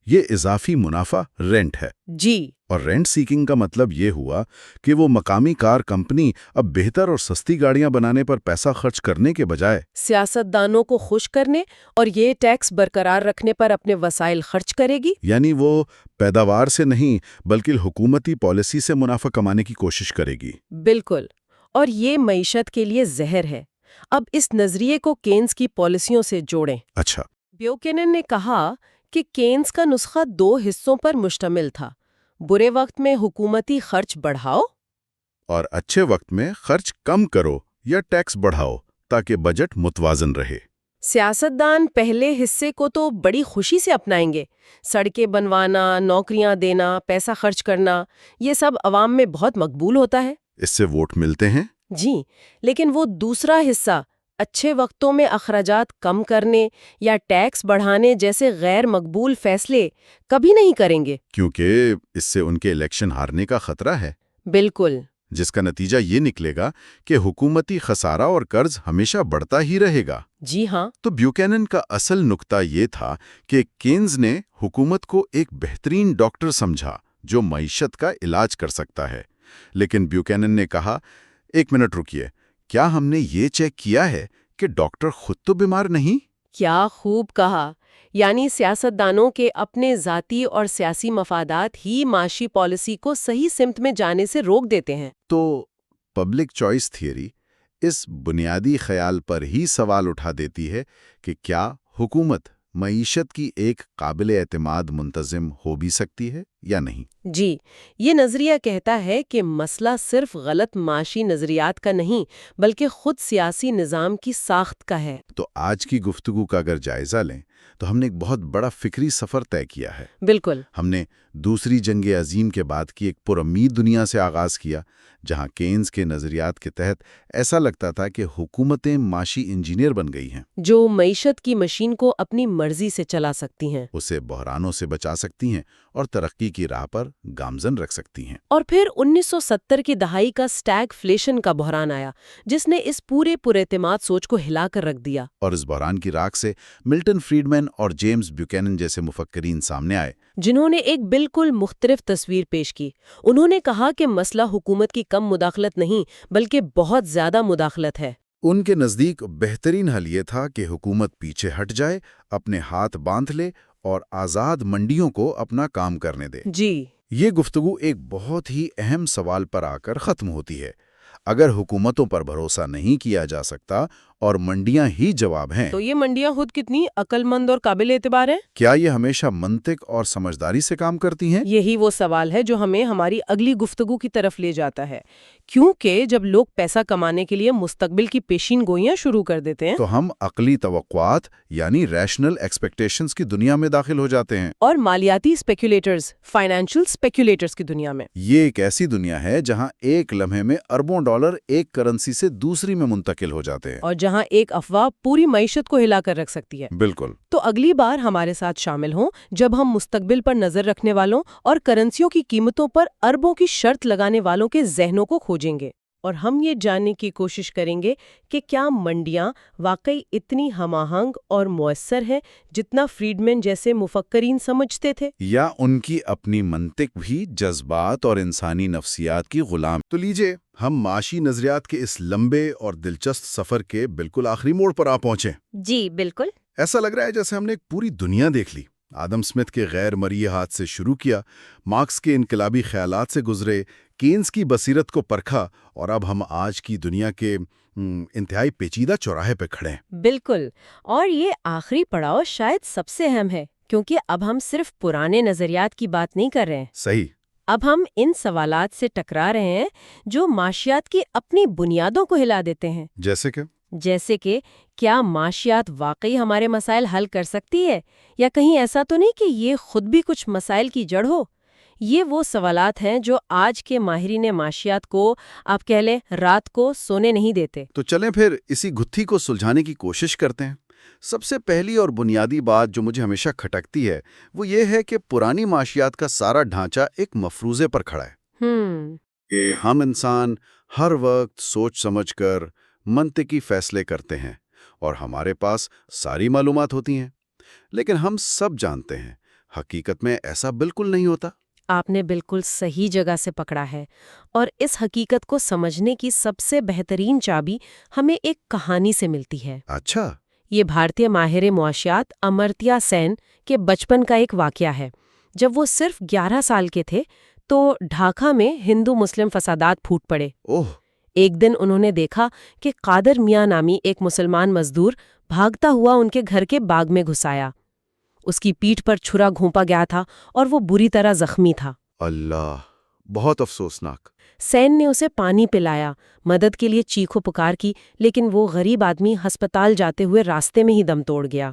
یہ اضافی منافع رینٹ ہے۔ جی، اور رینٹ سیکنگ کا مطلب یہ ہوا کہ وہ مقامی کار کمپنی اب بہتر اور سستی گاڑیاں بنانے پر پیسہ خرچ کرنے کے بجائے سیاستدانوں کو خوش کرنے اور یہ ٹیکس برقرار رکھنے پر اپنے وسائل خرچ کرے گی۔ یعنی وہ پیداوار سے نہیں بلکہ حکومتی پالیسی سے منافع کمانے کی کوشش کرے گی۔ بالکل، اور یہ معیشت کے لیے زہر ہے۔ اب اس نظریے کو کینز کی پالیسیوں سے جوڑیں۔ اچھا، بیوکینن نے کہا کہ کینز کا نسخہ 2 حصوں پر مشتمل تھا: برے وقت میں حکومتی خرچ بڑھاؤ اور اچھے وقت میں خرچ کم کرو یا ٹیکس بڑھاؤ تاکہ بجٹ متوازن رہے۔ سیاستدان پہلے حصے کو تو بڑی خوشی سے اپنائیں گے۔ سڑکیں بنوانا، نوکریاں دینا، پیسہ خرچ کرنا، یہ سب عوام میں بہت مقبول ہوتا ہے۔ اس سے ووٹ ملتے ہیں۔ جی، لیکن وہ دوسرا حصہ، اچھے وقتوں میں اخراجات کم کرنے یا ٹیکس بڑھانے جیسے غیر مقبول فیصلے کبھی نہیں کریں گے۔ کیونکہ اس سے ان کے الیکشن ہارنے کا خطرہ ہے، بالکل، جس کا نتیجہ یہ نکلے گا کہ حکومتی خسارہ اور قرض ہمیشہ بڑھتا ہی رہے گا۔ جی ہاں، تو بیوکینن کا اصل نقطہ یہ تھا کہ کینز نے حکومت کو ایک بہترین ڈاکٹر سمجھا جو معیشت کا علاج کر سکتا ہے۔ لیکن بیوکینن نے کہا، ایک منٹ رکیے، کیا ہم نے یہ چیک کیا ہے کہ ڈاکٹر خود تو بیمار نہیں؟ کیا خوب کہا! یعنی سیاستدانوں کے اپنے ذاتی اور سیاسی مفادات ہی معاشی پالیسی کو صحیح سمت میں جانے سے روک دیتے ہیں۔ تو پبلک چوائس تھیوری اس بنیادی خیال پر ہی سوال اٹھا دیتی ہے کہ کیا حکومت معیشت کی ایک قابل اعتماد منتظم ہو بھی سکتی ہے یا نہیں؟ جی، یہ نظریہ کہتا ہے کہ مسئلہ صرف غلط معاشی نظریات کا نہیں بلکہ خود سیاسی نظام کی ساخت کا ہے۔ تو آج کی گفتگو کا اگر جائزہ لیں تو ہم نے ایک بہت بڑا فکری سفر طے کیا ہے۔ بالکل، ہم نے دوسری جنگ عظیم کے بعد کی ایک پرامید دنیا سے آغاز کیا، جہاں کینز کے نظریات کے تحت ایسا لگتا تھا کہ حکومتیں معاشی انجینئر بن گئی ہیں، جو معیشت کی مشین کو اپنی مرضی سے چلا سکتی ہیں اسے بحرانوں سے بچا سکتی ہیں اور ترقی کی راہ پر گامزن رکھ سکتی ہیں۔ اور پھر 1970 کی دہائی کا سٹیگ فلیشن کا بحران آیا جس نے اس پورے پراعتماد سوچ کو ہلا کر رکھ دیا۔ اور اس بحران کی راکھ سے ملٹن فریڈمین اور جیمز بیوکینن جیسے مفکرین سامنے آئے، جنہوں نے ایک بالکل مختلف تصویر پیش کی۔ انہوں نے کہا کہ مسئلہ حکومت کی کم مداخلت نہیں بلکہ بہت زیادہ مداخلت ہے۔ ان کے نزدیک بہترین حل یہ تھا کہ حکومت پیچھے ہٹ جائے، اپنے ہاتھ باندھ لے اور آزاد منڈیوں کو اپنا کام کرنے دے۔ جی، یہ گفتگو ایک بہت ہی اہم سوال پر آ کر ختم ہوتی ہے۔ اگر حکومتوں پر بھروسہ نہیں کیا جا سکتا اور منڈیاں ہی جواب ہیں، تو یہ منڈیاں خود کتنی عقل مند اور قابل اعتبار ہیں؟ کیا یہ ہمیشہ منطق اور سمجھداری سے کام کرتی ہیں؟ یہی وہ سوال ہے جو ہمیں ہماری اگلی گفتگو کی طرف لے جاتا ہے، کیونکہ جب لوگ پیسہ کمانے کے لیے مستقبل کی پیشین گوئیاں شروع کر دیتے ہیں تو ہم عقلی توقعات یعنی ریشنل ایکسپیکٹیشنز کی دنیا میں داخل ہو جاتے ہیں۔ اور مالیاتی اسپیکولیٹرز، فائنینشل اسپیکولیٹرز کی دنیا میں۔ یہ ایک ایسی دنیا ہے جہاں ایک لمحے میں اربوں ڈالر ایک کرنسی سے دوسری میں منتقل ہو جاتے ہیں۔ اور جہاں ایک افواہ پوری معیشت کو ہلا کر رکھ سکتی ہے۔ بالکل۔ تو اگلی بار ہمارے ساتھ شامل ہوں جب ہم مستقبل پر نظر رکھنے والوں اور کرنسیوں کی قیمتوں پر اربوں کی شرط لگانے والوں کے ذہنوں کو کھوجیں گے، اور ہم یہ جاننے کی کوشش کریں گے کہ کیا منڈیاں واقعی اتنی ہم آہنگ اور مؤثر ہیں جتنا فریڈمین جیسے مفکرین سمجھتے تھے، یا ان کی اپنی منطق بھی جذبات اور انسانی نفسیات کی غلام۔ تو لیجئے ہم معاشی نظریات کے اس لمبے اور دلچسپ سفر کے بالکل آخری موڑ پر آ پہنچے۔ جی بالکل۔ ایسا لگ رہا ہے جیسے ہم نے ایک پوری دنیا دیکھ لی۔ آدم اسمتھ کے غیر مرئی ہاتھ سے شروع کیا، مارکس کے انقلابی خیالات سے گزرے، کینز کی بصیرت کو پرکھا، اور اب ہم آج کی دنیا کے انتہائی پیچیدہ چوراہے پہ کھڑے ہیں۔ بالکل، اور یہ آخری پڑاؤ شاید سب سے اہم ہے، کیونکہ اب ہم صرف پرانے نظریات کی بات نہیں کر رہے ہیں۔ صحیح۔ اب ہم ان سوالات سے ٹکرا رہے ہیں جو معاشیات کی اپنی بنیادوں کو ہلا دیتے ہیں، جیسے کہ کیا معاشیات واقعی ہمارے مسائل حل کر سکتی ہے، یا کہیں ایسا تو نہیں کہ یہ خود بھی کچھ مسائل کی جڑ ہو؟ یہ وہ سوالات ہیں جو آج کے ماہرین معاشیات کو آپ کہہ لیں رات کو سونے نہیں دیتے۔ تو چلیں پھر اسی گتھی کو سلجھانے کی کوشش کرتے ہیں۔ سب سے پہلی اور بنیادی بات جو مجھے ہمیشہ کھٹکتی ہے وہ یہ ہے کہ پرانی معاشیات کا سارا ڈھانچہ ایک مفروضے پر کھڑا ہے کہ ہم انسان ہر وقت سوچ سمجھ کر منطقی فیصلے کرتے ہیں اور ہمارے پاس ساری معلومات ہوتی ہیں، لیکن ہم سب جانتے ہیں حقیقت میں ایسا بالکل نہیں ہوتا۔ آپ نے بالکل صحیح جگہ سے پکڑا ہے، اور اس حقیقت کو سمجھنے کی سب سے بہترین چابی ہمیں ایک کہانی سے ملتی ہے۔ اچھا، یہ بھارتیہ ماہر معاشیات امرتیا سین کے بچپن کا ایک واقعہ ہے۔ جب وہ صرف 11 سال کے تھے تو ڈھاکہ میں ہندو مسلم فسادات پھوٹ پڑے۔ ایک دن انہوں نے دیکھا کہ قادر میاں نامی ایک مسلمان مزدور بھاگتا ہوا ان کے گھر کے باغ میں گھس آیا۔ اس کی پیٹھ پر چھرا گھونپا گیا تھا اور وہ بری طرح زخمی تھا۔ اللہ، بہت افسوسناک۔ سین نے اسے پانی پلایا، مدد کے لیے چیخو پکار کی، لیکن وہ غریب آدمی ہسپتال جاتے ہوئے راستے میں ہی دم توڑ گیا۔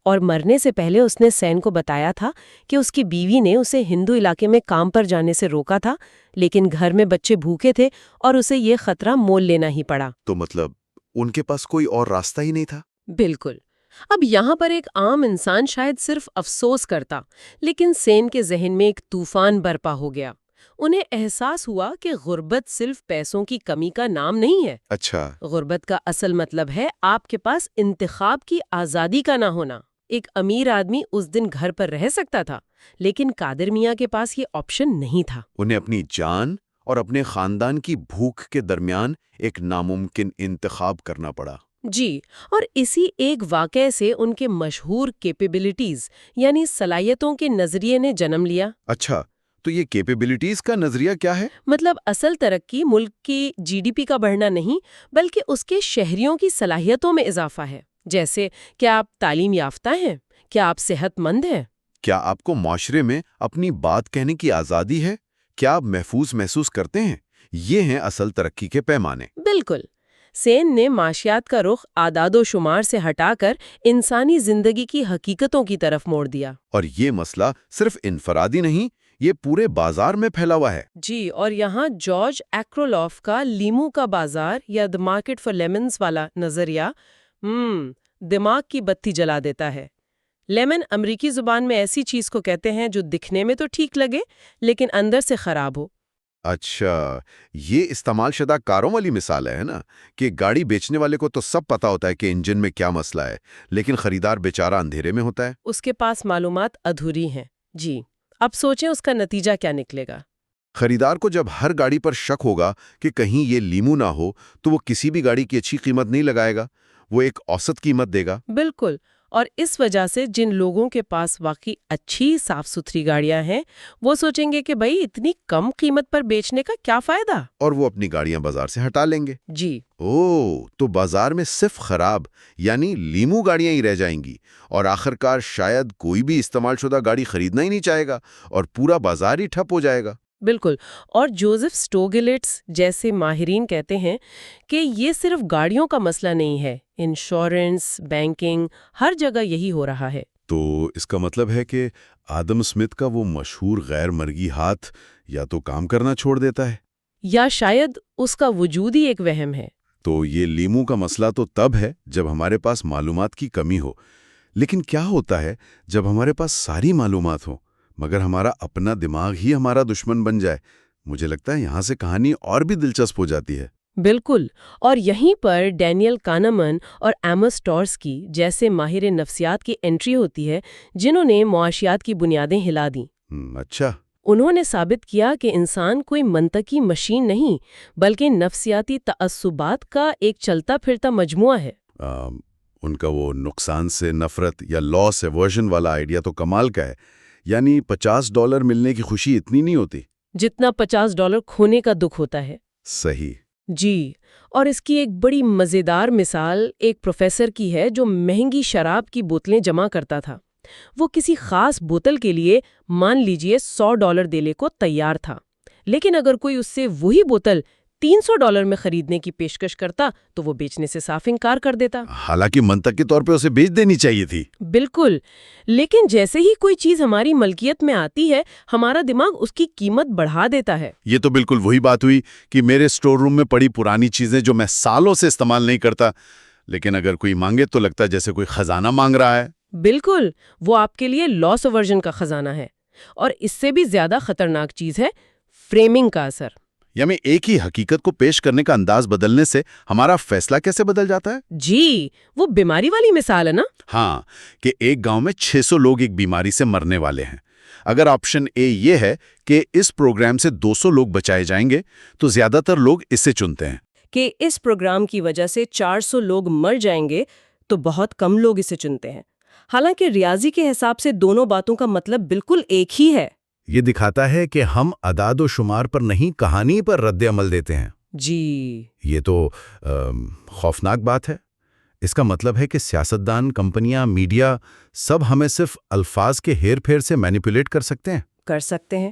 اور مرنے سے پہلے اس نے سین کو بتایا تھا کہ اس کی بیوی نے اسے ہندو علاقے میں کام پر جانے سے روکا تھا، لیکن گھر میں بچے بھوکے تھے اور اسے یہ خطرہ مول لینا ہی پڑا۔ تو مطلب ان کے پاس کوئی اور راستہ ہی نہیں تھا؟ بالکل۔ اب یہاں پر ایک عام انسان شاید صرف افسوس کرتا، لیکن سین کے ذہن میں ایک طوفان برپا ہو گیا۔ انہیں احساس ہوا کہ غربت صرف پیسوں کی کمی کا نام نہیں ہے۔ اچھا، غربت کا اصل مطلب ہے آپ کے پاس انتخاب کی آزادی کا نہ ہونا۔ ایک امیر آدمی اس دن گھر پر رہ سکتا تھا، لیکن قادر میاں کے پاس یہ آپشن نہیں تھا۔ انہیں اپنی جان اور اپنے خاندان کی بھوک کے درمیان ایک ناممکن انتخاب کرنا پڑا۔ جی، اور اسی ایک واقعے سے ان کے مشہور کیپیبلٹیز یعنی صلاحیتوں کے نظریے نے جنم لیا۔ اچھا، تو یہ کیپیبلٹیز کا نظریہ کیا ہے؟ مطلب اصل ترقی ملک کی GDP کا بڑھنا نہیں، بلکہ اس کے شہریوں کی صلاحیتوں میں اضافہ ہے۔ جیسے کیا آپ تعلیم یافتہ ہیں؟ کیا آپ صحت مند ہیں؟ کیا آپ کو معاشرے میں اپنی بات کہنے کی آزادی ہے؟ کیا آپ محفوظ محسوس کرتے ہیں؟ یہ ہیں اصل ترقی کے پیمانے۔ بالکل۔ سین نے معاشیات کا رخ اعداد و شمار سے ہٹا کر انسانی زندگی کی حقیقتوں کی طرف موڑ دیا۔ اور یہ مسئلہ صرف انفرادی نہیں، یہ پورے بازار میں پھیلا ہوا ہے۔ جی، اور یہاں جارج ایکرولوف کا لیمو کا بازار یا دی مارکیٹ فار لیمنز والا نظریہ دماغ کی بتی جلا دیتا ہے۔ لیمن امریکی زبان میں ایسی چیز کو کہتے ہیں جو دکھنے میں تو ٹھیک لگے لیکن اندر سے خراب ہو۔ اچھا، یہ استعمال شدہ کاروں والی مثال ہے نا، کہ گاڑی بیچنے والے کو تو سب پتا ہوتا ہے کہ انجن میں کیا مسئلہ ہے، لیکن خریدار بیچارہ اندھیرے میں ہوتا ہے۔ اس کے پاس معلومات ادھوری ہیں۔ جی، اب سوچیں اس کا نتیجہ کیا نکلے گا۔ خریدار کو جب ہر گاڑی پر شک ہوگا کہ کہیں یہ لیمو نہ ہو تو وہ کسی بھی گاڑی کی اچھی قیمت نہیں لگائے گا، وہ ایک اوسط قیمت دے گا۔ بالکل، اور اس وجہ سے جن لوگوں کے پاس واقعی اچھی صاف ستھری گاڑیاں ہیں وہ سوچیں گے کہ بھئی اتنی کم قیمت پر بیچنے کا کیا فائدہ، اور وہ اپنی گاڑیاں بازار سے ہٹا لیں گے۔ جی، تو بازار میں صرف خراب یعنی لیمو گاڑیاں ہی رہ جائیں گی، اور آخرکار شاید کوئی بھی استعمال شدہ گاڑی خریدنا ہی نہیں چاہے گا اور پورا بازار ہی ٹھپ ہو جائے گا۔ بالکل۔ اور جوزف سٹوگلٹس جیسے ماہرین کہتے ہیں کہ یہ صرف گاڑیوں کا مسئلہ نہیں ہے، انشورنس، بینکنگ، ہر جگہ یہی ہو رہا ہے۔ تو اس کا مطلب ہے کہ آدم اسمتھ کا وہ مشہور غیر مرئی ہاتھ یا تو کام کرنا چھوڑ دیتا ہے، یا شاید اس کا وجود ہی ایک وہم ہے۔ تو یہ لیمو کا مسئلہ تو تب ہے جب ہمارے پاس معلومات کی کمی ہو، لیکن کیا ہوتا ہے جب ہمارے پاس ساری معلومات ہو مگر ہمارا اپنا دماغ ہی ہمارا دشمن بن جائے؟ مجھے لگتا ہے یہاں سے کہانی اور بھی دلچسپ ہو جاتی ہے۔ بالکل، اور یہیں پر ڈینیل کانمن اور ایمس ٹورسکی جیسے ماہر نفسیات کی انٹری ہوتی ہے، جنہوں نے معاشیات کی بنیادیں ہلا دیں۔ اچھا، انہوں نے ثابت کیا کہ انسان کوئی منطقی مشین نہیں بلکہ نفسیاتی تعصبات کا ایک چلتا پھرتا مجموعہ ہے۔ ان کا وہ نقصان سے نفرت یا لاس ایورژن والا آئیڈیا تو کمال کا ہے، یعنی $50 ملنے کی خوشی اتنی نہیں ہوتی جتنا $50 کھونے کا دکھ ہوتا ہے۔ صحیح۔ جی، اور اس کی ایک بڑی مزیدار مثال ایک پروفیسر کی ہے جو مہنگی شراب کی بوتلیں جمع کرتا تھا۔ وہ کسی خاص بوتل کے لیے مان لیجئے $100 دینے کو تیار تھا، لیکن اگر کوئی اس سے وہی بوتل $300 میں خریدنے کی پیشکش کرتا تو وہ بیچنے سے صاف انکار کر دیتا۔ حالانکہ منطق کے طور پہ اسے بیچ دینی چاہیے تھی۔ بالکل، لیکن جیسے ہی کوئی چیز ہماری ملکیت میں آتی ہے ہمارا دماغ اس کی قیمت بڑھا دیتا ہے۔ یہ تو بالکل وہی بات ہوئی کہ میرے سٹور روم میں پڑی پرانی چیزیں جو میں سالوں سے استعمال نہیں کرتا، لیکن اگر کوئی مانگے تو لگتا ہے جیسے کوئی خزانہ مانگ رہا ہے۔ بالکل، وہ آپ کے لیے لاس اوورژن کا خزانہ ہے، اور اس سے بھی زیادہ خطرناک چیز ہے فریمنگ کا اثر۔ یعنی ایک ہی حقیقت کو پیش کرنے کا انداز بدلنے سے ہمارا فیصلہ کیسے بدل جاتا ہے؟ جی، وہ بیماری والی مثال ہے نا؟ ہاں، کہ ایک گاؤں میں 600 لوگ ایک بیماری سے مرنے والے ہیں۔ اگر آپشن اے یہ ہے کہ اس پروگرام سے 200 لوگ بچائے جائیں گے تو زیادہ تر لوگ اسے چنتے ہیں۔ کہ اس پروگرام کی وجہ سے 400 لوگ مر جائیں گے تو بہت کم لوگ اسے چنتے ہیں، حالانکہ ریاضی کے حساب سے دونوں باتوں کا مطلب بالکل ایک ہی ہے۔ یہ دکھاتا ہے کہ ہم اعداد و شمار پر نہیں، کہانی پر رد عمل دیتے ہیں۔ جی، یہ تو خوفناک بات ہے۔ اس کا مطلب ہے کہ سیاستدان، کمپنیاں، میڈیا سب ہمیں صرف الفاظ کے ہیر پھیر سے مینیپولیٹ کر سکتے ہیں۔ کر سکتے ہیں۔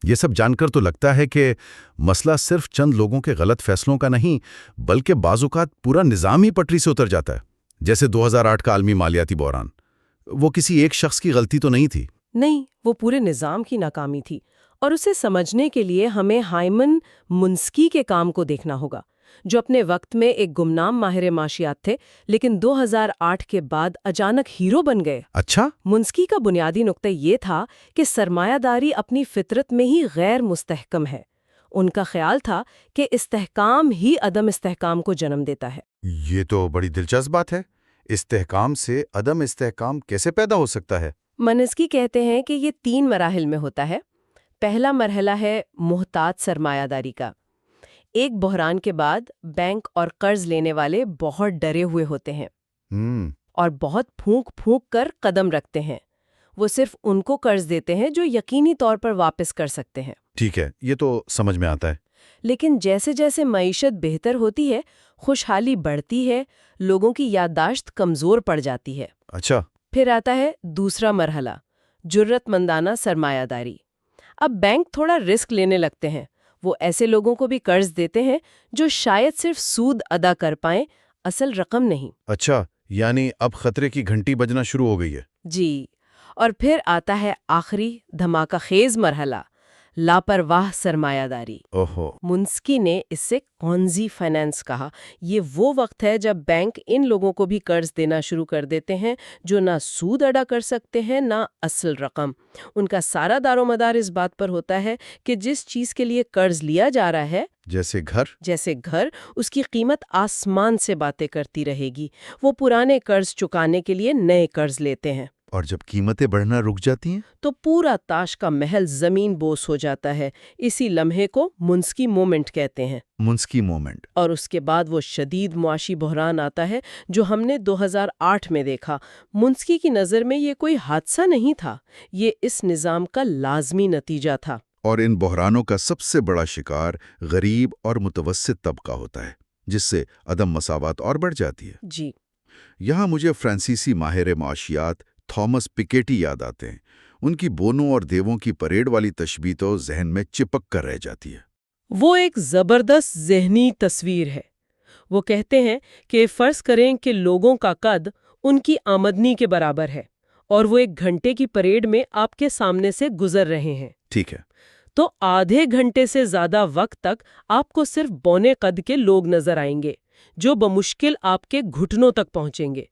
یہ سب جان کر تو لگتا ہے کہ مسئلہ صرف چند لوگوں کے غلط فیصلوں کا نہیں، بلکہ بعض اوقات پورا نظام ہی پٹری سے اتر جاتا ہے، جیسے 2008 کا عالمی مالیاتی بحران۔ وہ کسی ایک شخص کی غلطی تو نہیں تھی۔ نہیں، وہ پورے نظام کی ناکامی تھی، اور اسے سمجھنے کے لیے ہمیں ہائمن منسکی کے کام کو دیکھنا ہوگا، جو اپنے وقت میں ایک گمنام ماہر معاشیات تھے، لیکن 2008 کے بعد اچانک ہیرو بن گئے۔ اچھا؟ منسکی کا بنیادی نقطہ یہ تھا کہ سرمایہ داری اپنی فطرت میں ہی غیر مستحکم ہے۔ ان کا خیال تھا کہ استحکام ہی عدم استحکام کو جنم دیتا ہے۔ یہ تو بڑی دلچسپ بات ہے۔ استحکام سے عدم استحکام کیسے پیدا ہو سکتا ہے؟ منسکی کہتے ہیں کہ یہ 3 مراحل میں ہوتا ہے۔ پہلا مرحلہ ہے محتاط سرمایہ داری کا۔ ایک بحران کے بعد بینک اور قرض لینے والے بہت ڈرے ہوئے ہوتے ہیں اور بہت پھونک پھونک کر قدم رکھتے ہیں۔ وہ صرف ان کو قرض دیتے ہیں جو یقینی طور پر واپس کر سکتے ہیں۔ ٹھیک ہے، یہ تو سمجھ میں آتا ہے۔ لیکن جیسے جیسے معیشت بہتر ہوتی ہے، خوشحالی بڑھتی ہے، لوگوں کی یادداشت کمزور پڑ جاتی ہے۔ اچھا۔ پھر آتا ہے دوسرا مرحلہ، جرت مندانہ سرمایہ داری۔ اب بینک تھوڑا رسک لینے لگتے ہیں۔ وہ ایسے لوگوں کو بھی قرض دیتے ہیں جو شاید صرف سود ادا کر پائیں، اصل رقم نہیں۔ اچھا، یعنی اب خطرے کی گھنٹی بجنا شروع ہو گئی ہے۔ جی، اور پھر آتا ہے آخری دھماکہ خیز مرحلہ، لاپرواہ سرمایہ داری۔ اوہو۔ منسکی نے اس سے کونزی فائنانس کہا۔ یہ وہ وقت ہے جب بینک ان لوگوں کو بھی قرض دینا شروع کر دیتے ہیں جو نہ سود ادا کر سکتے ہیں نہ اصل رقم۔ ان کا سارا دار و مدار اس بات پر ہوتا ہے کہ جس چیز کے لیے قرض لیا جا رہا ہے، جیسے گھر، اس کی قیمت آسمان سے باتیں کرتی رہے گی۔ وہ پرانے قرض چکانے کے لیے نئے قرض لیتے ہیں، اور جب قیمتیں بڑھنا رک جاتی ہیں تو پورا تاش کا محل زمین بوس ہو جاتا ہے۔ اسی لمحے کو منسکی مومنٹ کہتے ہیں۔ منسکی مومنٹ۔ اور اس کے بعد وہ شدید معاشی بحران آتا ہے جو ہم نے 2008 میں دیکھا۔ منسکی کی نظر میں یہ کوئی حادثہ نہیں تھا، یہ اس نظام کا لازمی نتیجہ تھا۔ اور ان بحرانوں کا سب سے بڑا شکار غریب اور متوسط طبقہ ہوتا ہے، جس سے عدم مساوات اور بڑھ جاتی ہے۔ جی، یہاں مجھے فرانسیسی ماہر معاشیات تھامس پیکیٹی یاد آتے ہیں۔ ان کی بونوں اور دیووں کی پریڈ والی تشبیہ تو ذہن میں چپک کر رہ جاتی ہے۔ وہ ایک زبردست ذہنی تصویر ہے۔ وہ کہتے ہیں کہ فرض کریں کہ لوگوں کا قد ان کی آمدنی کے برابر ہے اور وہ 1 گھنٹے کی پریڈ میں آپ کے سامنے سے گزر رہے ہیں۔ ٹھیک ہے۔ تو آدھے گھنٹے سے زیادہ وقت تک آپ کو صرف بونے قد کے لوگ نظر آئیں گے جو بمشکل آپ کے گھٹنوں تک پہنچیں گے۔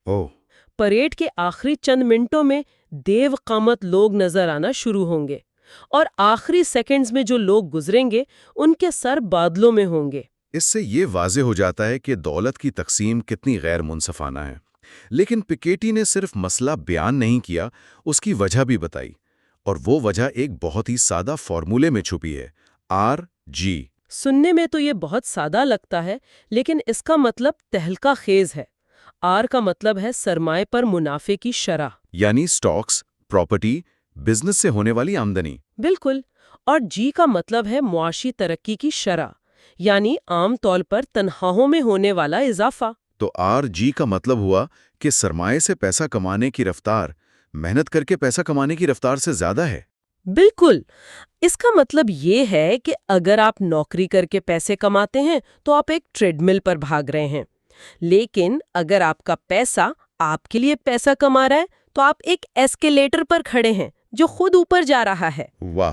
پریڈ کے آخری چند منٹوں میں دیو قامت لوگ نظر آنا شروع ہوں گے، اور آخری سیکنڈز میں جو لوگ گزریں گے ان کے سر بادلوں میں ہوں گے۔ اس سے یہ واضح ہو جاتا ہے کہ دولت کی تقسیم کتنی غیر منصفانہ ہے۔ لیکن پیکیٹی نے صرف مسئلہ بیان نہیں کیا، اس کی وجہ بھی بتائی، اور وہ وجہ ایک بہت ہی سادہ فارمولے میں چھپی ہے، RG۔ سننے میں تو یہ بہت سادہ لگتا ہے، لیکن اس کا مطلب تہلکہ خیز ہے۔ R کا مطلب ہے سرمائے پر منافع کی شرح، یعنی سٹاکس، پراپرٹی، بزنس سے ہونے والی آمدنی۔ بالکل، اور G کا مطلب ہے معاشی ترقی کی شرح، یعنی عام طور پر تنخواہوں میں ہونے والا اضافہ۔ تو RG کا مطلب ہوا کہ سرمائے سے پیسہ کمانے کی رفتار محنت کر کے پیسہ کمانے کی رفتار سے زیادہ ہے۔ بالکل، اس کا مطلب یہ ہے کہ اگر آپ نوکری کر کے پیسے کماتے ہیں تو آپ ایک ٹریڈ مل پر بھاگ رہے ہیں، لیکن اگر آپ کا پیسہ آپ کے لیے پیسہ کما رہا ہے تو آپ ایک ایسکیلیٹر پر کھڑے ہیں جو خود اوپر جا رہا ہے۔ واہ،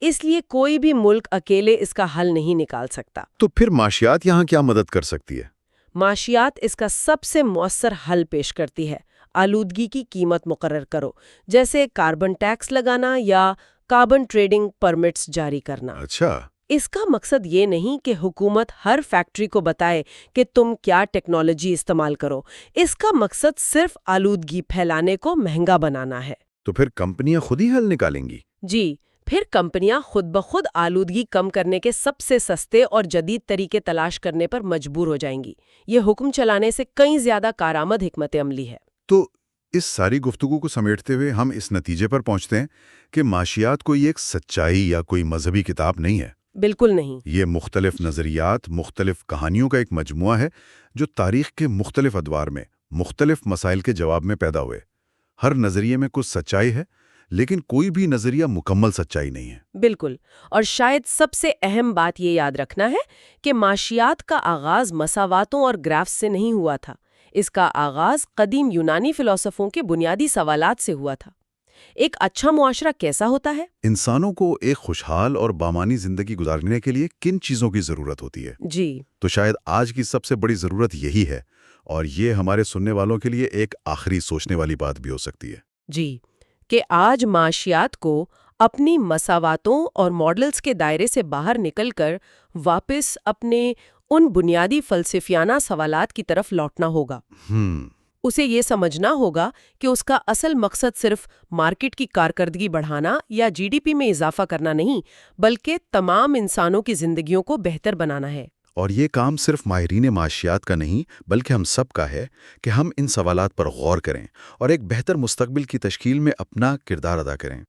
اس لیے کوئی بھی ملک اکیلے اس کا حل نہیں نکال سکتا۔ تو پھر معاشیات یہاں کیا مدد کر سکتی ہے؟ معاشیات اس کا سب سے مؤثر حل پیش کرتی ہے۔ آلودگی کی قیمت مقرر کرو، جیسے کاربن ٹیکس لگانا یا کاربن ٹریڈنگ پرمٹس جاری کرنا۔ اچھا، اس کا مقصد یہ نہیں کہ حکومت ہر فیکٹری کو بتائے کہ تم کیا ٹیکنالوجی استعمال کرو، اس کا مقصد صرف آلودگی پھیلانے کو مہنگا بنانا ہے۔ تو پھر کمپنیاں خود ہی حل نکالیں گی؟ جی، پھر کمپنیاں خود بخود آلودگی کم کرنے کے سب سے سستے اور جدید طریقے تلاش کرنے پر مجبور ہو جائیں گی۔ یہ حکم چلانے سے کئی زیادہ کارآمد حکمت عملی ہے۔ تو اس ساری گفتگو کو سمیٹتے ہوئے ہم اس نتیجے پر پہنچتے ہیں کہ معاشیات کوئی ایک سچائی یا کوئی مذہبی کتاب نہیں ہے۔ بالکل نہیں۔ یہ مختلف نظریات، مختلف کہانیوں کا ایک مجموعہ ہے جو تاریخ کے مختلف ادوار میں مختلف مسائل کے جواب میں پیدا ہوئے۔ ہر نظریے میں کچھ سچائی ہے، لیکن کوئی بھی نظریہ مکمل سچائی نہیں ہے۔ بالکل، اور شاید سب سے اہم بات یہ یاد رکھنا ہے کہ معاشیات کا آغاز مساواتوں اور گرافس سے نہیں ہوا تھا۔ اس کا آغاز قدیم یونانی فلسفوں کے بنیادی سوالات سے ہوا تھا۔ ایک اچھا معاشرہ کیسا ہوتا ہے؟ انسانوں کو ایک خوشحال اور بامانی زندگی گزارنے کے لیے کن چیزوں کی ضرورت ہوتی ہے؟ جی، تو شاید آج کی سب سے بڑی ضرورت یہی ہے، اور یہ ہمارے سننے والوں کے لیے ایک آخری سوچنے والی بات بھی ہو سکتی ہے۔ جی، کہ آج معاشیات کو اپنی مساواتوں اور ماڈلز کے دائرے سے باہر نکل کر واپس اپنے ان بنیادی فلسفیانہ سوالات کی طرف لوٹنا ہوگا۔ اسے یہ سمجھنا ہوگا کہ اس کا اصل مقصد صرف مارکیٹ کی کارکردگی بڑھانا یا جی ڈی پی میں اضافہ کرنا نہیں، بلکہ تمام انسانوں کی زندگیوں کو بہتر بنانا ہے۔ اور یہ کام صرف ماہرین معاشیات کا نہیں، بلکہ ہم سب کا ہے کہ ہم ان سوالات پر غور کریں اور ایک بہتر مستقبل کی تشکیل میں اپنا کردار ادا کریں۔